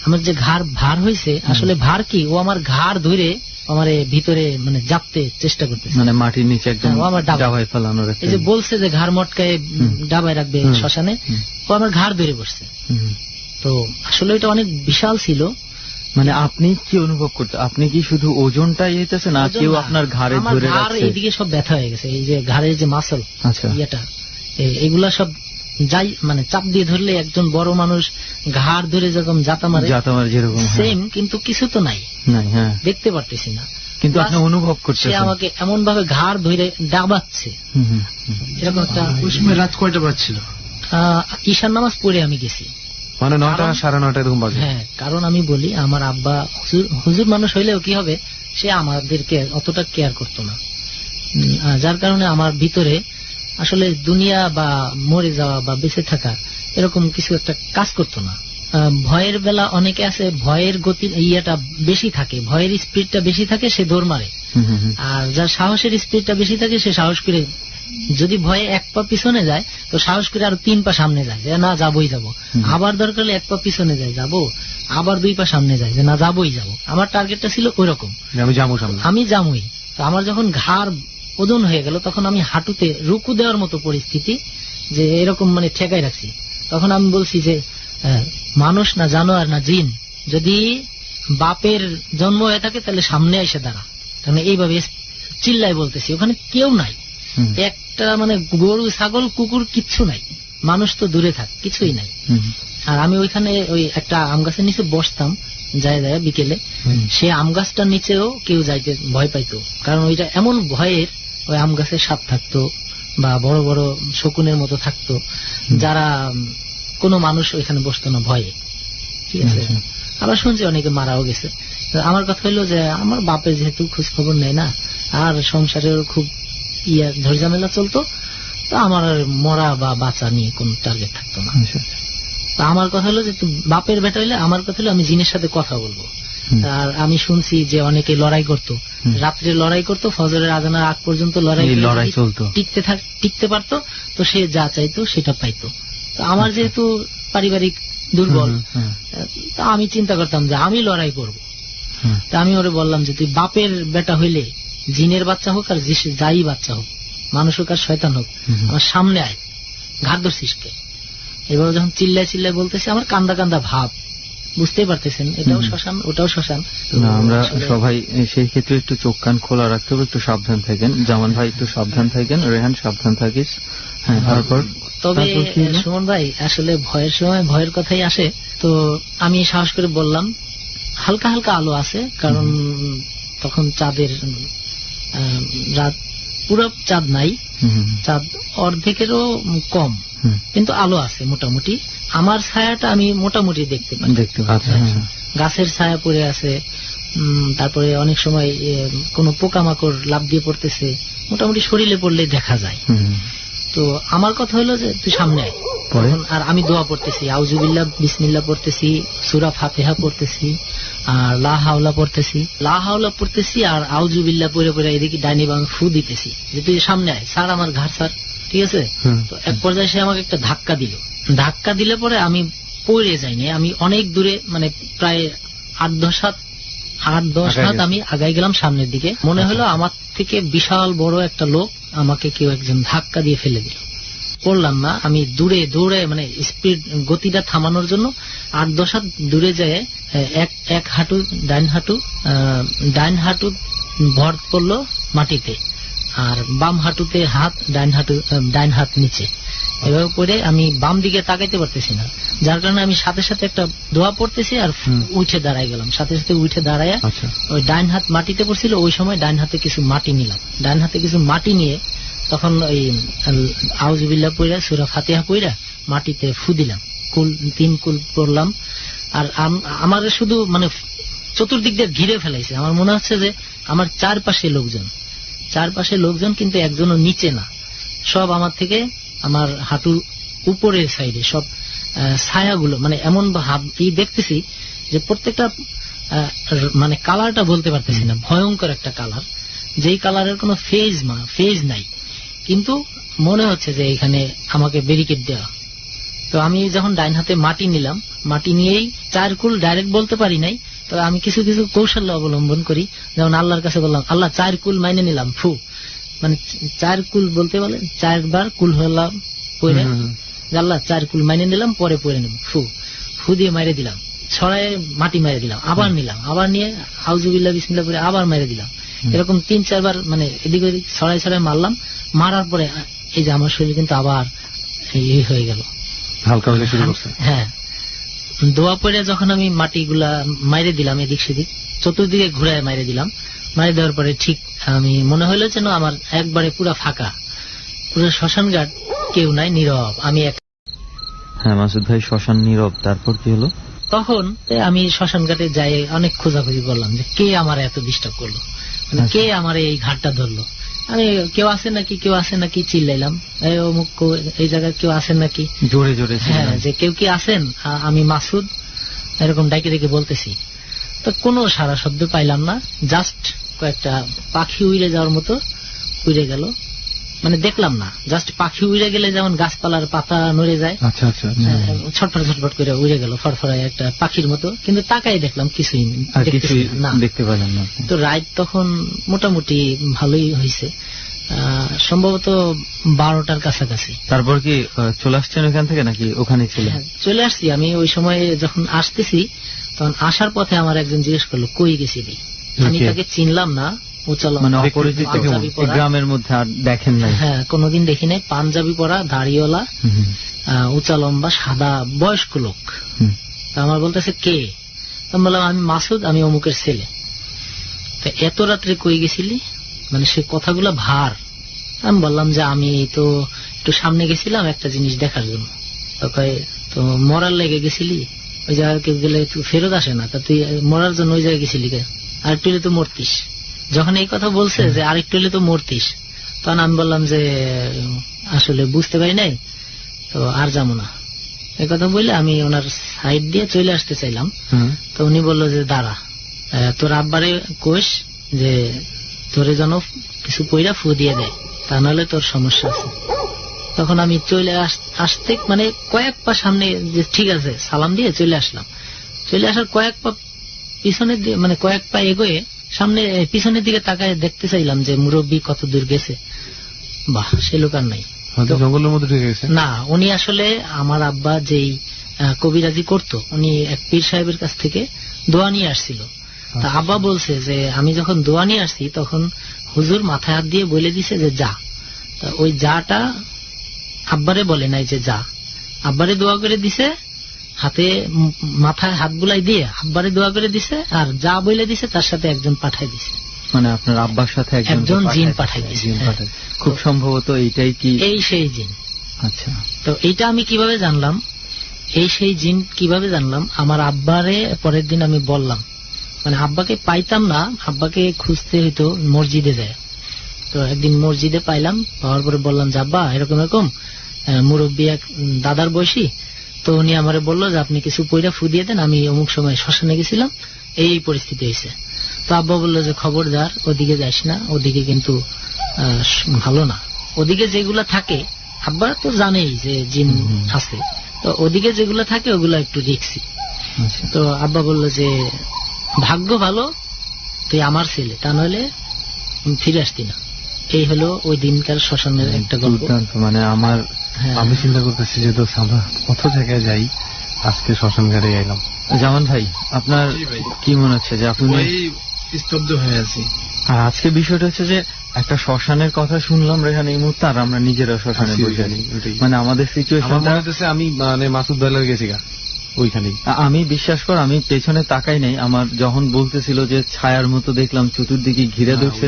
আমার যে ঘাড় ভার হয়েছে, আসলে ভার কি, ও আমার ঘাড় ধরে আমার ভিতরে মানে জাপতে চেষ্টা করতেছে, মানে মাটির নিচে একদম হ্যাঁ, ও আমার ডাবায় ফেলানোর একটা। এই যে বলছে যে ঘাড় মটকায় ডাবায় রাখবে হুম। শ্মশানে, ও আমার ঘাড় ধরে বসছে। হুম। তো আসলে এটা অনেক বিশাল ছিল। মানে আপনি কি অনুভব করতে, আপনি কি শুধু ওজনটাই হইতেছে না কেউ আপনার ঘাড়ে আমার ধরে ঘাড় রাখছে? এইদিকে সব ব্যথা হয়ে গেছে, এই যে ঘাড়ের যে মাসল আচ্ছা। ইয়েটা, এগুলা সব যাই মানে চাপ দিয়ে ধরলে একজন বড় মানুষ ঘাড় ধরে যেরকম জাতা মারে জাতামার যেরকম, হ্যাঁ। সেম, কিন্তু কিছু তো নাই, নাই, হ্যাঁ, দেখতে পারতেছি না, কিন্তু আপনি Plus, অনুভব সে করতেছেন। আমাকে এমন ভাবে ঘাড় ধরে ডাবাচ্ছে, হুম, হুম, হুম। এরকম একটা। ওই সময় রাত কয়টা বাজছিল? ঈশান নামাজ পড়ে আমি গেছি। মানে 9টা কারণ- 9:30 এরকম বাজে। হ্যাঁ, কারণ আমি বলি আমার আব্বা হুজুর মানুষ হইলেও কি হবে, সে আমাদেরকে অতটা কেয়ার করতো না। যার কারণে আমার ভিতরে আসলে দুনিয়া বা মরে যাওয়া বা বেঁচে থাকা এরকম কিছু একটা কাজ করতো না। ভয়ের বেলা অনেকে আছে, ভয়ের গতি ইয়েটা বেশি থাকে, ভয়ের স্পিডটা বেশি থাকে, সে দৌড় মারে। হুম, হুম, হুম। আর যার সাহসের স্পিডটা বেশি থাকে, সে সাহস করে, যদি ভয়ে 1 পা পিছনে যায় তো সাহস করে আরো 3 পা সামনে যায়, যে না যাবোই যাবো। আবার দরকার হলে 1 পা পিছনে যায়, যাবো, আবার 2 পা সামনে যায়, যে না যাবোই যাবো। আমার টার্গেটটা ছিল ওই রকম, যে আমি যাবো সামনে। আমি যামই। তো আমার যখন ঘাড় ওজন হয়ে গেল, তখন আমি হাঁটুতে রুকু দেওয়ার মতো পরিস্থিতি, যে এরকম মানে ঠেকাই রাখছি। তখন আমি বলছি যে মানুষ না জানোয়ার না জিন, যদি বাপের জন্ম হয়ে থাকে তাহলে সামনে এসে দাঁড়া। কারণ এইভাবে চিল্লাই বলতেছি, ওখানে কেউ নাই, হুম, একটা মানে গরু ছাগল কুকুর কিচ্ছু নাই, মানুষ তো দূরে থাক, কিছুই নাই। হুম, আর আমি ওইখানে ওই একটা আম গাছের নিচে বসতাম যায় যায় বিকেলে, সে আম গাছটার নিচেও কেউ যাইতে ভয় পাইতো, কারণ ওইটা এমন ভয়ের, ওই আম গাছের সাপ থাকতো বা বড় বড় শকুনের মতো থাকতো, যারা কোনো মানুষ ওইখানে বসতো না ভয়ে। ঠিক আছে, আচ্ছা। আবার শুনছি অনেকে মারাও গেছে। তো আমার কথা হইলো যে আমার বাপের যেহেতু খোঁজ খবর নেয় না, আর সংসারের খুব ঝড়ঝামেলা চলতো, তো আমার আর মরা বা বাঁচা নিয়ে কোন টার্গেট থাকতো না। আচ্ছা। তা আমার কথা হলো যে বাপের বেটা হইলে আমার কথা হলো আমি জিনের সাথে কথা বলবো। হুম। আর আমি শুনছি যে অনেকে লড়াই করতো, রাত্রে লড়াই করতো, ফজরের আজানের আগ পর্যন্ত লড়াই এই করে লড়াই যদি চলতো। টিকতে পারতো, তো সে যা চাইতো সেটা পাইতো। তো আমার যেহেতু পারিবারিক দুর্বল, হুম, হুম, তা আমি চিন্তা করতাম যে আমি লড়াই করব। হুম। তা আমি ওরে বললাম যে তুই বাপের বেটা হইলে, জিনের বাচ্চা হোক আর যাই বাচ্চা হোক, মানুষ হোক আর শয়তান হোক, হুম। আমার সামনে আয়, ঘাট ধরছিস কে? এবার যখন চিল্লায় চিল্লায় বলতেছে, আমার কান্দা কান্দা ভাব, বুঝতেই পারতেছেন এটাও শ্মশান ওটাও শ্মশান। তো না, আমরা আসলে সবাই সেই ক্ষেত্রে একটু চোখ কান খোলা রাখতে হবে, একটু সাবধান থাকেন। জামান ভাই একটু সাবধান থাকেন, রেহান সাবধান থাকিস। হ্যাঁ, তারপর তবে তারপর কি হলো? সুমন ভাই, আসলে ভয়ের সময় ভয়ের কথাই আসে। তো আমি সাহস করে বললাম, হালকা হালকা আলো আছে, কারণ তখন চাঁদের রাত, পুরো চাঁদ নাই, হুম, চাঁদ অর্ধেকেরও কম, হুম, কিন্তু আলো আছে মোটামুটি। আমার ছায়াটা আমি মোটামুটি দেখতে পাই। দেখতে পাচ্ছি। আচ্ছা। গাছের ছায়া পড়ে আছে, তারপরে অনেক সময় কোনো পোকামাকড় লাফ দিয়ে পড়তেছে, মোটামুটি শরীরে পড়লে দেখা যায়। হুম, তো আমার কথা হলো যে তুই সামনে আয়। পরে? তখন আর আমি দোয়া পড়তেছি, আউযুবিল্লাহ বিসমিল্লাহ পড়তেছি, সূরা ফাতিহা পড়তেছি, আর লা হাওলা পড়তেছি, লা হাওলা পড়তেছি, আর আউযুবিল্লাহ পড়ে পড়ে এদিকে ডাইনি বাম ফু দিতেছি যে তুই সামনে আয়, স্যার আমার ঘাড় স্যার। ঠিক আছে, হুম। তো এক পর্যায়ে সে আমাকে একটা ধাক্কা দিল। ধাক্কা দিলে পরে আমি পড়ে যাইনি, আমি অনেক দূরে, মানে প্রায় 8-10 হাত আমি আগাই গেলাম সামনের দিকে। মনে হলো আমার থেকে বিশাল বড় একটা লোক আমাকে কেউ একজন ধাক্কা দিয়ে ফেলে দিল। পড়লাম না, আমি দূরে দৌড়ে, মানে স্পিড গতিটা থামানোর জন্য 8-10 হাত দূরে যায়, এক হাঁটু ডাইন হাঁটু ভর পড়লো মাটিতে, আর বাম হাঁটুতে হাত, ডাইন হাত নিচে। এভাবে করে আমি বাম দিকে তাকাইতে পারতেছি না, যার কারণে আমি সাথে সাথে একটা দোয়া পড়তেছি আর উঠে দাঁড়াই গেলাম। সাথে সাথে উঠে দাঁড়ায় আচ্ছা। ওই ডাইন হাত মাটিতে পড়ছিল, ওই সময় ডাইন হাতে কিছু মাটি নিলাম। ডাইন হাতে কিছু মাটি নিয়ে তখন ওই আউযুবিল্লাহ পড়া, সূরা ফাতিহা পড়া মাটিতে ফু দিলাম, 3 কুল পড়লাম। আর আমার শুধু মানে চতুর্দিক দিয়ে ঘিরে ফেলাইছে। আমার মনে হচ্ছে যে আমার চারপাশে লোকজন, কিন্তু একজনও নিচে না, সব আমার থেকে, আমার হাঁটুর উপরের সাইডে সব ছায়াগুলো, মানে এমন ভাব দেখতেছি যে প্রত্যেকটা মানে কালারটা বলতে পারতেছি না, ভয়ঙ্কর একটা কালার, যেই কালারের কোনো ফেজ নাই, কিন্তু মনে হচ্ছে যে এখানে আমাকে ব্যারিকেড দেওয়া। তো আমি যখন ডাইন হাতে মাটি নিলাম, মাটি নিয়েই 4 কুল ডাইরেক্ট বলতে পারি নাই, তবে আমি কিছু কিছু কৌশল্য অবলম্বন করি। যেমন আল্লাহর কাছে বললাম, আল্লাহ 4 কুল মাইনে নিলাম, ফু, মানে 4 কুল বলতে বলে 4 বার কুল হলাম পরে, আল্লাহ 4 কুল মাইনে নিলাম, পরে পরে নেব, ফু দিয়ে মাইরে দিলাম, ছড়ায় মাটি মাইরে দিলাম, আবার নিলাম, আবার নিয়ে আউযুবিল্লাহ বিসমিল্লাহ করে আবার মাইরে দিলাম। এরকম 3-4 বার মানে এদিক ওদিক ছড়ায় ছড়ায় মারলাম। মারার পরে এই যে আমার শরীর কিন্তু আবার এই হয়ে গেল, হালকা হলে শুরু করছে। হ্যাঁ, দোয়া পড়ে যখন আমি মাটিগুলা মাইরে দিলাম এদিক সেদিক, চতুর্দিকে ঘুরায় মাইরে দিলাম, মাইরে দেওয়ার পরে ঠিক আমি মনে হইলো যেন আমার একবারে পুরা ফাঁকা, পুরো শ্মশান ঘাট, কেউ নাই, নীরব, আমি এক। হ্যাঁ মাসুদ ভাই, শ্মশান নীরব, তারপর কি হলো? তখন আমি শ্মশান ঘাটে যাই, অনেক খোঁজাখুঁজি করলাম যে কে আমার এত ডিস্টার্ব করলো, মানে কে আমার এই ঘাটটা ধরলো। আমি কেউ আছে নাকি চিল্লাইলাম, এই অমুক এই জায়গায় কেউ আছেন নাকি, জোরে জোরে। হ্যাঁ, যে কেউ কি আছেন, আমি মাসুদ, এরকম ডাইকে ডেকে বলতেছি। তো কোনো সারা শব্দ পাইলাম না, জাস্ট কয়েকটা পাখি উড়ে যাওয়ার মতো উড়ে গেল, মানে দেখলাম না, জাস্ট পাখি উড়ে গেলে যেমন গাছপালার পাতা নড়ে যায়, আচ্ছা আচ্ছা, ছটফট ছটফট করে উড়ে গেল ফরফরায় একটা পাখির মতো, কিন্তু তাকাই দেখলাম কিছুই না, দেখতে পেলাম না। তো রাত তখন মোটামুটি ভালোই হয়েছে, সম্ভবত 12টার কাছাকাছি। তারপর কি চলে আসছেন ওখান থেকে নাকি ওখানে ছিলেন? চলে আসছি আমি। ওই সময় যখন আসতেছি, তখন আসার পথে আমার একজন জিজ্ঞেস করলো কই গেছিলি, আমি তাকে চিনলাম না, মানে অপরিচিত, গ্রামের মধ্যে আর দেখেন নাই? হ্যাঁ, কোনোদিন দেখি নাই, পাঞ্জাবি পরা, দাড়িওয়ালা, উঁচা লম্বা, সাদা, বয়স্ক লোক। আমার বলতেছে কে, আমি বললাম আমি মাসুদ, আমি অমুকের ছেলে। তো এত রাত্রে কই গেছিলি, মানে সে কথাগুলো ভার। আমি বললাম যে আমি তো একটু সামনে গেছিলাম একটা জিনিস দেখার জন্য। তো মরার লেগে গেছিলি, ওই জায়গায় কেউ গেলে ফেরত আসে না, তা তুই মরার জন্য ওই জায়গায় গেছিলি কে, আরেকটু হলে তো মরতিস। যখন এই কথা বলছে যে আরেকটু হলে তো মরতিস, তখন আমি বললাম যে আসলে বুঝতে পারি নাই, তো আর যাবো না। এই কথা বললে আমি ওনার সাইড দিয়ে চলে আসতে চাইলাম, তো উনি বললো যে দাঁড়া, তোর আব্বারে কোষ যে তোরে যেন কিছু পয়রা ফু দিয়ে দেয়, তা নাহলে তোর সমস্যা আছে। তখন আমি চলে আসতে মানে কয়েক পা সামনে, যে ঠিক আছে সালাম দিয়ে চলে আসলাম। চলে আসার কয়েক পা পিছনের দিকে, মানে কয়েক পা এগোয়ে সামনে পিছনের দিকে তাকায় দেখতে চাইলাম যে মুরব্বী কত দূর গেছে। বাহ, সে লোক আর নাই, জঙ্গলের মধ্যে ঢুকে গেছে না। উনি আসলে আমার আব্বা যেই কবিরাজি করতো, উনি এক পীর সাহেবের কাছ থেকে দোয়া নিয়ে আসছিল। তা আব্বা বলছে যে আমি যখন দোয়া নিয়ে আসছি তখন হুজুর মাথায় হাত দিয়ে বলে দিছে যে যা। তা ওই যাটা আব্বারে বলে নাই যে যা, আব্বারে দোয়া করে দিছে, হাতে মাথায় হাত বুলাই দিয়ে আব্বারে দোয়া করে দিছে, আর যা বলে দিছে তার সাথে একজন পাঠাই দিছে, মানে আপনার আব্বার সাথে একজন জিন পাঠাই দিছে। খুব সম্ভবত এইটাই কি এই সেই জিন। আচ্ছা, তো এইটা আমি কিভাবে জানলাম, এই সেই জিন কিভাবে জানলাম, আমার আব্বারে পরের দিন আমি বললাম, মানে আব্বাকে পাইতাম না, আব্বাকে খুঁজতে হইতো মসজিদে যায়। তো একদিন মসজিদে পাইলাম, পাওয়ার পরে বললাম যে আব্বা এরকম এরকম মুরব্বী এক দাদার বয়সী, তো উনি আমারে বললো যে আপনি কিছু পয়রা ফু দিয়ে দেন, আমি অমুক সময় শ্মশানে গেছিলাম, এই পরিস্থিতি হয়েছে। তো আব্বা বললো যে খবরদার ওদিকে যাইস না, ওদিকে কিন্তু ভালো না, ওদিকে যেগুলা থাকে, আব্বা তো জানেই যে জিন আছে, তো ওদিকে যেগুলা থাকে ওগুলা একটু রিস্কি। তো আব্বা বললো যে ভাগ্য ভালো তুই আমার ছেলে, তা নইলে ফিরে আসতি না। এই হলো ওই দিনকার শ্মশানের একটা গল্প। মানে আমার আমি চিন্তা করতেছি যে দোস্ত আমরা কত জায়গায় যাই, আজকে শ্মশান ঘাটে এলাম। জামান ভাই, আপনার কি মনে হচ্ছে যে আপনি স্তব্ধ হয়ে আছি? আর আজকে বিষয়টা হচ্ছে যে একটা শ্মশানের কথা শুনলাম রেহান এই মুহূর্তে, আর আমরা নিজেরা শ্মশানে বসে আছি, মানে আমাদের সিচুয়েশনটা আমি মানে মাসুদ ভাইলার গেছি গা ওইখানেই। আমি বিশ্বাস কর আমি পেছনে তাকাই নাই, আমার যখন বলতেছিল যে ছায়ার মতো দেখলাম চতুর্দিকে ঘিরে ধরছে,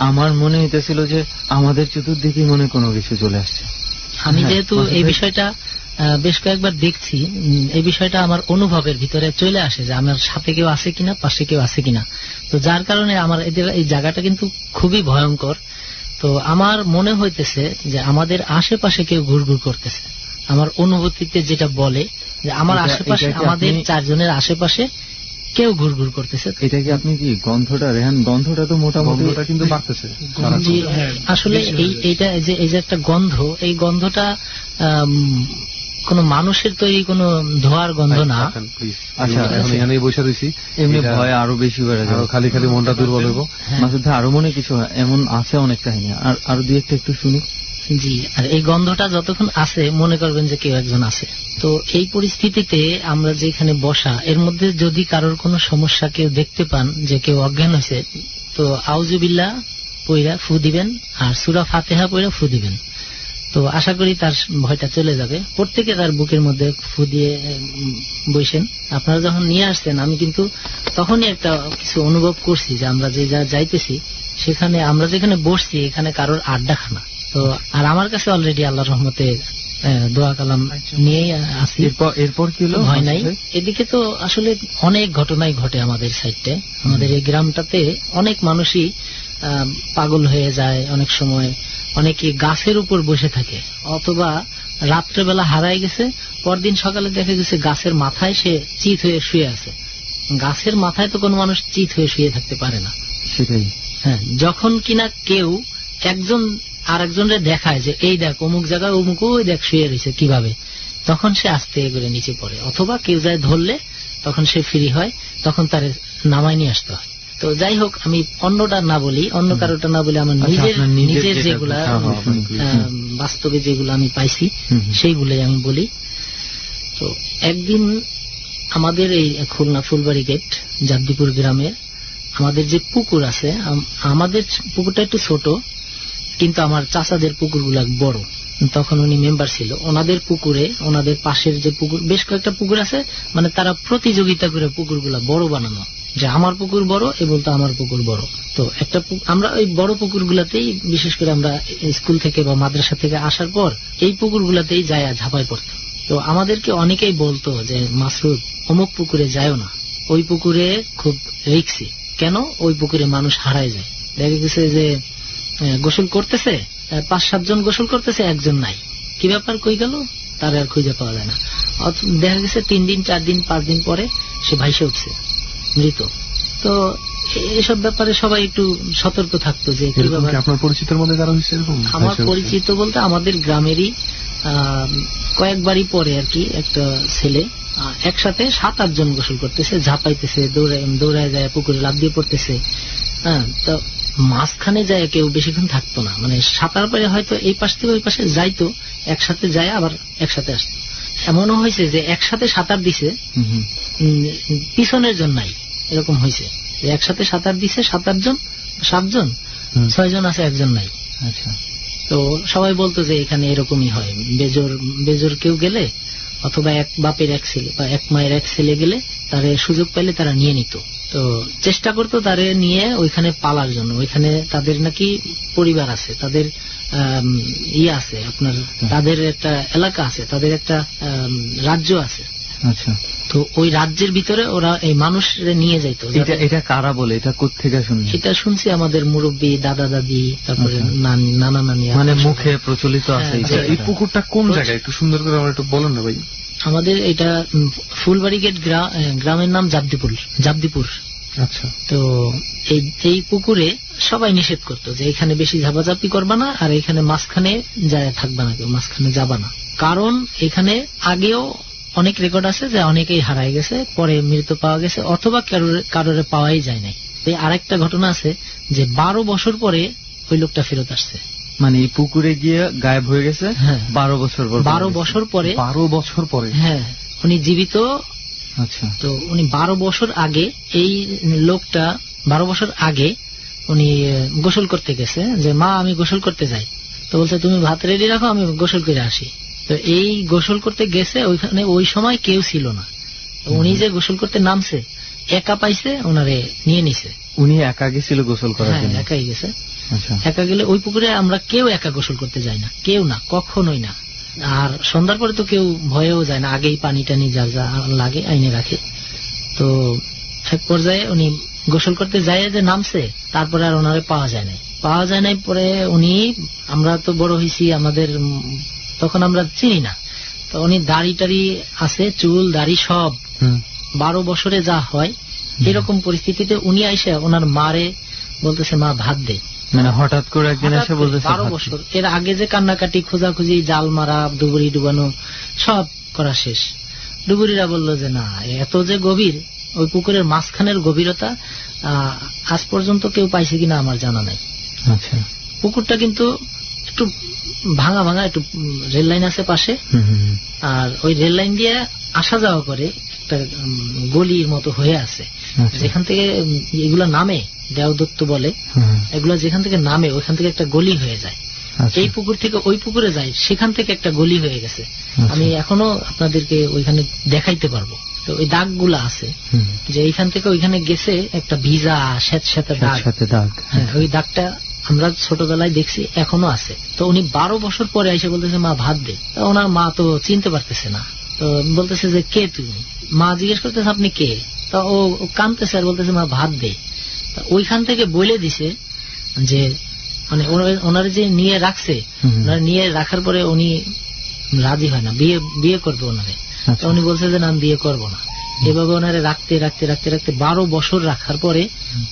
আমার মনে হইতেছিল যে আমাদের চতুর্দিকে মনে কোনো কিছু চলে আসছে। আমি যেহেতু এই বিষয়টা বেশ কয়েকবার দেখছি, এই বিষয়টা আমার অনুভবের ভিতরে চলে আসে যে আমার সাথে কেউ আছে কিনা, পাশে কেউ আছে কিনা। তো যার কারণে আমার এই জায়গাটা কিন্তু খুবই ভয়ঙ্কর। তো আমার মনে হইতেছে যে আমাদের আশেপাশে কেউ ঘুরঘুর করতেছে। আমার অনুভূতিতে যেটা বলে যে আমার আশেপাশে, আমাদের 4 জনের আশেপাশে কেউ ঘুরঘুর করতেছে। এটা কি আপনি কি গন্ধটা রেহান গন্ধটা তো মোটামুটি গন্ধটা কিন্তু বাড়তেছে। জি, আসলে এইটা এই যে একটা গন্ধ, এই গন্ধটা কোন মানুষের তৈরি কোন ধোয়ার গন্ধ না। আচ্ছা, এখন এখানেই বসে রয়েছি, এমনি ভয় আরো বেশি বেড়ে যাবে, খালি খালি মনটা দুর্বল হইব। মাসুদ ভাই আরো মনে কিছু এমন আছে অনেক কাহিনী, আর আরো দুই একটা একটু শুনি। জি, আর এই গন্ধটা যতক্ষণ আছে মনে করবেন যে কেউ একজন আছে। তো এই পরিস্থিতিতে আমরা যেখানে বসা, এর মধ্যে যদি কারোর কোনো সমস্যা কেউ দেখতে পান যে কেউ অজ্ঞান হয়েছে, তো আউযুবিল্লাহ পইরা ফু দিবেন আর সূরা ফাতিহা পইরা ফু দিবেন। তো আশা করি তার ভয়টা চলে যাবে। প্রত্যেকে তার বুকের মধ্যে ফু দিয়ে বসেন। আপনারা যখন নিয়ে আসছেন, আমি কিন্তু তখনই একটা কিছু অনুভব করছি যে আমরা যে যা যাইতেছি সেখানে, আমরা যেখানে বসছি এখানে কারোর আড্ডাখানা। তো আর আমার কাছে অলরেডি আল্লাহর রহমতে দোয়া কালাম নিয়েই আসি। এরপর কি হলো? ভয় নাই। এদিকে তো আসলে অনেক ঘটনাই ঘটে আমাদের সাইডে, আমাদের এই গ্রামটাতে অনেক মানুষই পাগল হয়ে যায়। অনেক সময় অনেকে গাছের উপর বসে থাকে, অথবা রাত্রেবেলা হারায় গেছে, পরদিন সকালে দেখা গেছে গাছের মাথায় সে চিত হয়ে শুয়ে আছে। গাছের মাথায় তো কোনো মানুষ চিত হয়ে শুয়ে থাকতে পারে না। সেটাই। হ্যাঁ, যখন কিনা কেউ একজন আর একজনের দেখায় যে এই দেখ অমুক জায়গায় অমুক, ওই দেখ শুয়ে রয়েছে কিভাবে, তখন সে আস্তে করে নিচে পড়ে, অথবা কেউ যায় ধরলে তখন সে ফ্রি হয়, তখন তার নামায় নিয়ে আসতে হয়। তো যাই হোক, আমি অন্যটা না বলি, অন্য কারোটা না বলি, আমার নিজের যেগুলা বাস্তবে যেগুলো আমি পাইছি সেইগুলোই আমি বলি। তো একদিন আমাদের এই খুলনা ফুলবাড়ি গেট জাবদিপুর গ্রামে আমাদের যে পুকুর আছে, আমাদের পুকুরটা একটু ছোট, কিন্তু আমার চাচাদের পুকুরগুলা বড়। তখন উনি মেম্বার ছিল, ওনাদের পুকুরে, ওনাদের পাশের যে পুকুর, বেশ কয়েকটা পুকুর আছে, মানে তারা প্রতিযোগিতা করে পুকুরগুলা বড় বানানো, যে আমার পুকুর বড়, এ বলতো আমার পুকুর বড়। তো একটা আমরা ওই বড় পুকুরগুলাতেই, বিশেষ করে আমরা স্কুল থেকে বা মাদ্রাসা থেকে আসার পর এই পুকুরগুলাতেই যায় ঝাঁপাই পড়তাম। তো আমাদেরকে অনেকেই বলতো যে মাসুদ অমুক পুকুরে যায়ও না, ওই পুকুরে খুব রিস্কি। কেন? ওই পুকুরে মানুষ হারায় যায়। দেখা গেছে যে গোসল করতেছে, 5-7 জন গোসল করতেছে, একজন নাই, কি ব্যাপার, কই গেল, তার আর খুঁজে পাওয়া যায় না। দেখা গেছে 3 দিন 4 দিন 5 দিন পরে সে ভাইসে উঠছে মৃত। তো এসব ব্যাপারে সবাই একটু সতর্ক থাকতো। যে আপনার পরিচিতের মধ্যে কারো হয়েছে এরকম? আমার পরিচিত বলতে আমাদের গ্রামেরই কয়েকবারই পরে আর কি, একটা ছেলে একসাথে 7-8 জন গোসল করতেছে, ঝাঁপাইতেছে, দৌড়ায় যায় পুকুরে লাফ দিয়ে পড়তেছে। হ্যাঁ, তো মাঝখানে যায় কেউ বেশিক্ষণ থাকতো না, মানে সাঁতার পারে হয়তো এই পাশ থেকে ওই পাশে যাইতো, একসাথে যায় আবার একসাথে আসতো। এমনও হয়েছে যে একসাথে সাঁতার দিছে, পিছনের জন নাই, এরকম হয়েছে যে একসাথে সাঁতার দিছে 7-8 জন, 7 জন, 6 জন আছে, একজন নাই। আচ্ছা। তো সবাই বলতো যে এখানে এরকমই হয়, বেজোর কেউ গেলে, অথবা এক বাপের এক ছেলে বা এক মায়ের এক ছেলে গেলে তারে সুযোগ পেলে তারা নিয়ে নিত। তো চেষ্টা করতো তারে নিয়ে ওইখানে পালার জন্য। ওইখানে তাদের নাকি পরিবার আছে, তাদের আছে, আপনার তাদের একটা এলাকা আছে, তাদের একটা রাজ্য আছে। আচ্ছা। তো ওই রাজ্যের ভিতরে ওরা এই মানুষরে নিয়ে যাইত। এটা কারা বলে? এটা কোত্থেকে শুনছি? এটা শুনছি আমাদের মুরব্বী, দাদা দাদি, তারপরে নানা নানি, মানে মুখে প্রচলিত আছে। এই পুকুরটা কোন জায়গায় একটু সুন্দর করে আমার একটু বলেন না ভাই। আমাদের এটা ফুলবাড়ি গেট গ্রামের নাম জাবদিপুর। আচ্ছা। তো এই পুকুরে সবাই নিষেধ করতো যে এখানে বেশি ঝাপাঝাপি করবা না, আর এখানে মাঝখানে যায় থাকবা না, কেউ মাঝখানে যাবা না। কারণ এখানে আগেও অনেক রেকর্ড আছে যে অনেকেই হারায় গেছে, পরে মৃত পাওয়া গেছে, অথবা কারোরে পাওয়াই যায় নাই। আরেকটা ঘটনা আছে যে 12 বছর পরে ওই লোকটা ফেরত আসছে। মানে এই পুকুরে গিয়ে গায়েব হয়ে গেছে। হ্যাঁ, 12 বছর পর। 12 বছর পরে। 12 বছর পরে? হ্যাঁ, উনি জীবিত। আচ্ছা। তো উনি 12 বছর আগে, এই লোকটা 12 বছর আগে উনি গোসল করতে গেছে, যে মা আমি গোসল করতে যাই। তো বলছে তুমি ভাত রেডি রাখো, আমি গোসল করে আসি। তো এই গোসল করতে গেছে, ওইখানে ওই সময় কেউ ছিল না। উনি যে গোসল করতে নামছে, একা পাইছে, ওনারে নিয়ে নিছে। উনি একা গেছিল গোসল করার জন্য? হ্যাঁ, একাই গেছে। আচ্ছা। একা গেলে ওই পুকুরে আমরা কেউ একা গোসল করতে যাই না, কেউ না, কখনোই না। আর সন্ধ্যার পরে তো কেউ ভয়েও যায় না, আগেই পানি টানি যা যা লাগে আইনে রাখে। তো এক পর্যায়ে উনি গোসল করতে যায় যে নামছে, তারপরে আর ওনারে পাওয়া যায় নাই। পরে উনি, আমরা তো বড় হয়েছি, আমাদের তখন আমরা চিনি না, তো উনি দাড়ি টাড়ি আছে, চুল দাড়ি সব 12 বছরে যা হয় এরকম পরিস্থিতিতে উনি আইসা ওনার মারে বলতেছে মা ভাত দে। মানে হঠাৎ করে একদিন এসে বলতেছে 12 বছর এর আগে যে কান্নাকাটি খোঁজাখুঁজি জাল মারা ডুবুরি ডুবানো সব করা শেষ। ডুবুরিরা বলল যে না, এত যে গভীর, ওই পুকুরের মাঝখানের গভীরতা আজ পর্যন্ত কেউ পাইছে কিনা আমার জানা নাই। আচ্ছা, পুকুরটা কিন্তু একটু ভাঙা ভাঙা, একটু রেল লাইন আছে পাশে, আর ওই রেল লাইন দিয়ে আসা যাওয়া করে একটা গলির মতো হয়ে আছে, যেখান থেকে এগুলা নামে দেওদত্ত বলে, এগুলা যেখান থেকে নামে ওইখান থেকে একটা গলি হয়ে যায়। এই পুকুর থেকে ওই পুকুরে যায়, সেখান থেকে একটা গলি হয়ে গেছে। আমি এখনো আপনাদেরকে ওইখানে দেখাইতে পারবো। তো ওই দাগগুলা আছে যে এইখান থেকে ওইখানে গেছে একটা ভিজা স্যাঁতস্যাঁতে দাগ। হ্যাঁ, ওই দাগটা আমরা ছোটবেলায় দেখছি, এখনো আছে। তো উনি 12 বছর পরে এসে বলতেছে মা ভাত দে। ওনার মা তো চিনতে পারতেছে না, তো বলতেছে যে কে তুমি? মা জিজ্ঞেস করতেছে আপনি কে? তা ও কাঁদতেছে আর বলতেছে মা ভাত দে। ওইখান থেকে বলে দিছে যে মানে ওনার যে নিয়ে রাখছে, নিয়ে রাখার পরে উনি রাজি হয় না, বিয়ে করবে ওনারে। উনি বলছে যে না, আমি বিয়ে করবো না। এভাবে ওনারে রাখতে রাখতে রাখতে রাখতে 12 বছর রাখার পরে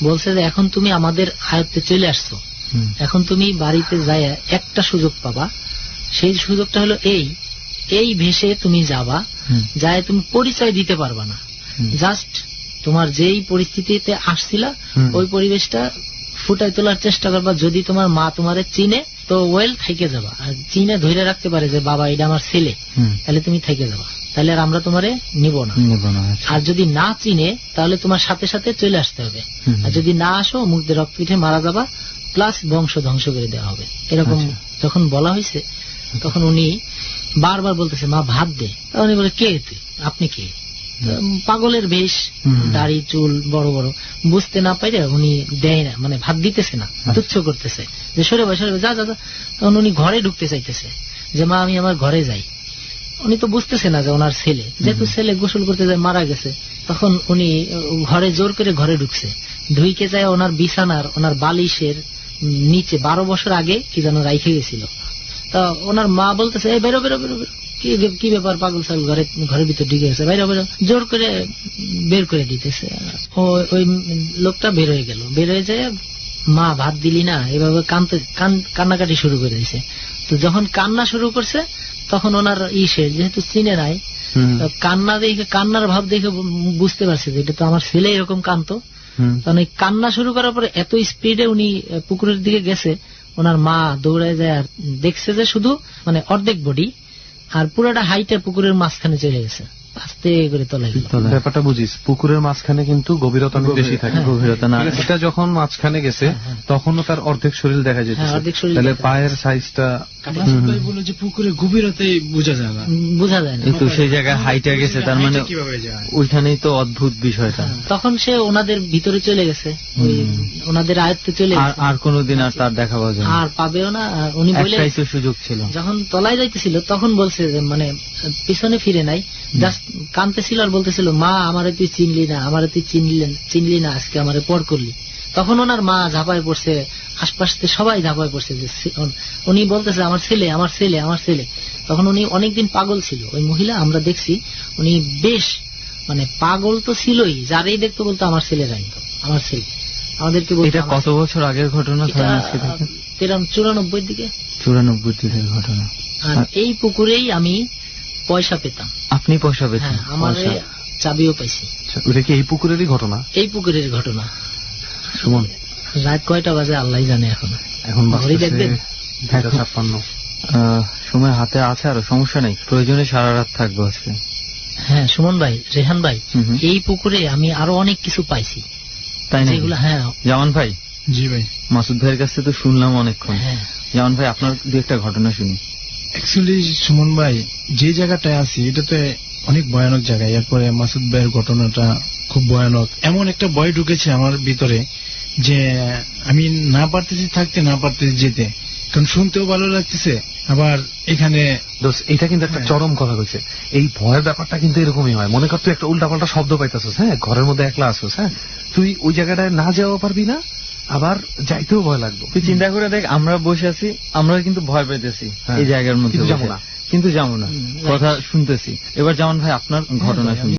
বলছে যে এখন তুমি আমাদের আয়ত্তে চলে আসছো, এখন তুমি বাড়িতে যায় একটা সুযোগ পাবা। সেই সুযোগটা হলো এই ভেসে তুমি যাবা, যায় তুমি পরিচয় দিতে পারবা না, জাস্ট তোমার যেই পরিস্থিতিতে আসছিলা ওই পরিবেশটা ফুটাই তোলার চেষ্টা করবা। যদি তোমার মা তোমারে চিনে তো ওয়েল থেকে যাবা, আর চিনে ধরে রাখতে পারে যে বাবা এটা আমার ছেলে, তাহলে তুমি থেকে যাবা, তাহলে আর আমরা তোমারে নিব না। আর যদি না চিনে তাহলে তোমার সাথে সাথে চলে আসতে হবে, আর যদি না আসো মুখ দিয়ে রক্ত পিঠে মারা যাবা, প্লাস বংশ ধ্বংস করে দেওয়া হবে। এরকম যখন বলা হয়েছে তখন উনি বারবার বলতেছে মা ভাত দে। উনি বলে কে তুই, আপনি কে? পাগলের বেশ, দাড়ি চুল বড় বড়, বুঝতে না পাইরে উনি দেয় না, মানে ভাত দিতেছে না, তুচ্ছ করতেছে যে সরে ভাই যা যা যা। তখন উনি ঘরে ঢুকতে চাইতেছে যে মা আমি আমার ঘরে যাই। উনি তো বুঝতেছে না যে ওনার ছেলে, যেহেতু ছেলে গোসল করতে যায় মারা গেছে, তখন উনি ঘরে জোর করে ঘরে ঢুকছে। ধুইকে যায় ওনার বিছানার, ওনার বালিশের নিচে 12 বছর আগে কি যেন রাইখে গেছিল। তা ওনার মা বলতেছে এই বেরো বেরো বেরো, কি ব্যাপার পাগল ছাগল ঘরের ভিতর ঢুকে গেছে, বাইরে বেরো, জোর করে বের করে দিতেছে। ওই লোকটা বের হয়ে গেল, বের হয়ে যায় মা ভাত দিলি না, এভাবে কান্নাকাটি শুরু করে দিছে। তো যখন কান্না শুরু করছে তখন ওনার যেহেতু চিনে নাই, কান্না দেখে, কান্নার ভাব দেখে বুঝতে পারছে যে এটা তো আমার ছেলে এরকম কাঁদতো। তখন এই কান্না শুরু করার পরে এত স্পিডে উনি পুকুরের দিকে গেছে, ওনার মা দৌড়ায় যায় আর দেখছে যে শুধু মানে অর্ধেক বডি আর পুরোটা হাইটে পুকুরের মাঝখানে চলে গেছে, আস্তে করে তলায় গেল। ব্যাপারটা বুঝিস, পুকুরের মাঝখানে কিন্তু গভীরতা অনেক বেশি থাকে, গভীরতা না। এটা যখন মাঝখানে গেছে তখনও তার অর্ধেক শরীর দেখা যেতেছে, তাহলে পায়ের সাইজটা বলে যে পুকুরের গভীরতাই বোঝা যায় না, কিন্তু সেই জায়গায় হাইটে গেছে, তার মানে ওইখানেই তো অদ্ভুত বিষয়টা। তখন সে ওনাদের ভিতরে চলে গেছে, ওনাদের আয়ত্তে চলে গেছে, আর কোনোদিন আর তার দেখা পাওয়া যায় আর পাবেও না। উনি বলে সুযোগ ছিল, যখন তলায় যাইতেছিল তখন বলছে যে মানে পিছনে ফিরে নাই, জাস্ট কাঁদতেছিল আর বলতেছিল মা আমারে তুই চিনলি না, আমারে তুই চিনলি না, আজকে আমারে পর করলি। তখন ওনার মা ঝাঁপায় পড়ছে, আশপাশ থেকে সবাই ঝাঁপায় পড়ছে যে উনি বলতেছে আমার ছেলে আমার ছেলে আমার ছেলে। তখন উনি অনেকদিন পাগল ছিল, ওই মহিলা আমরা দেখছি, উনি বেশ মানে পাগল তো ছিলই, যারাই দেখতো বলতো আমার ছেলে রাইতো, আমার ছেলে। আমাদেরকে এটা কত বছর আগের ঘটনা? 94 দিকে, 94 দিকের ঘটনা। আর এই পুকুরেই আমি পয়সা পেতাম। আপনি পয়সা পেতেন? আমার চাবিও পাইছি। ওটা কি এই পুকুরেরই ঘটনা? এই পুকুরের ঘটনা। সুমন, রাত কয়টা বাজে আল্লাহ জানে। এখন দেখবেন 2:56। সময় হাতে আছে, আরো সমস্যা নেই, প্রয়োজনে সারা রাত থাকবো আজকে। হ্যাঁ সুমন ভাই, রেহান ভাই, এই পুকুরে আমি আরো অনেক কিছু পাইছি, তাই না? হ্যাঁ জামান ভাই। জি ভাই। মাসুদ ভাইয়ের কাছ থেকে তো শুনলাম অনেকক্ষণ। জামান ভাই আপনার দু একটা ঘটনা শুনি। অ্যাকচুয়ালি সুমন ভাই, যে জায়গাটায় আছি এটাতে অনেক ভয়ানক জায়গা। এরপরে মাসুদ ভাইয়ের ঘটনাটা খুব ভয়ানক, এমন একটা ভয় ঢুকেছে আমার ভিতরে যে আমি না পারতেছি থাকতে, না পারতেছি যেতে, কারণ শুনতেও ভালো লাগতেছে, আবার এখানে এটা কিন্তু একটা চরম কথা বলছে। এই ভয়ের ব্যাপারটা কিন্তু এরকমই হয়। মনে কর তুই একটা উল্টাপাল্টা শব্দ পাইতেছিস, হ্যাঁ, ঘরের মধ্যে একলা আসছিস, হ্যাঁ, তুই ওই জায়গাটায় না যাওয়া পারবি না, আবার যাইতেও ভয় লাগবে। তুই চিন্তা করে দেখ, আমরা বসে আছি, আমরা কিন্তু ভয় পেতেছি এই জায়গার মধ্যে, যাবো না, কিন্তু যাবো না, কথা শুনতেছি। এবার জামান ভাই আপনার ঘটনা শুনি।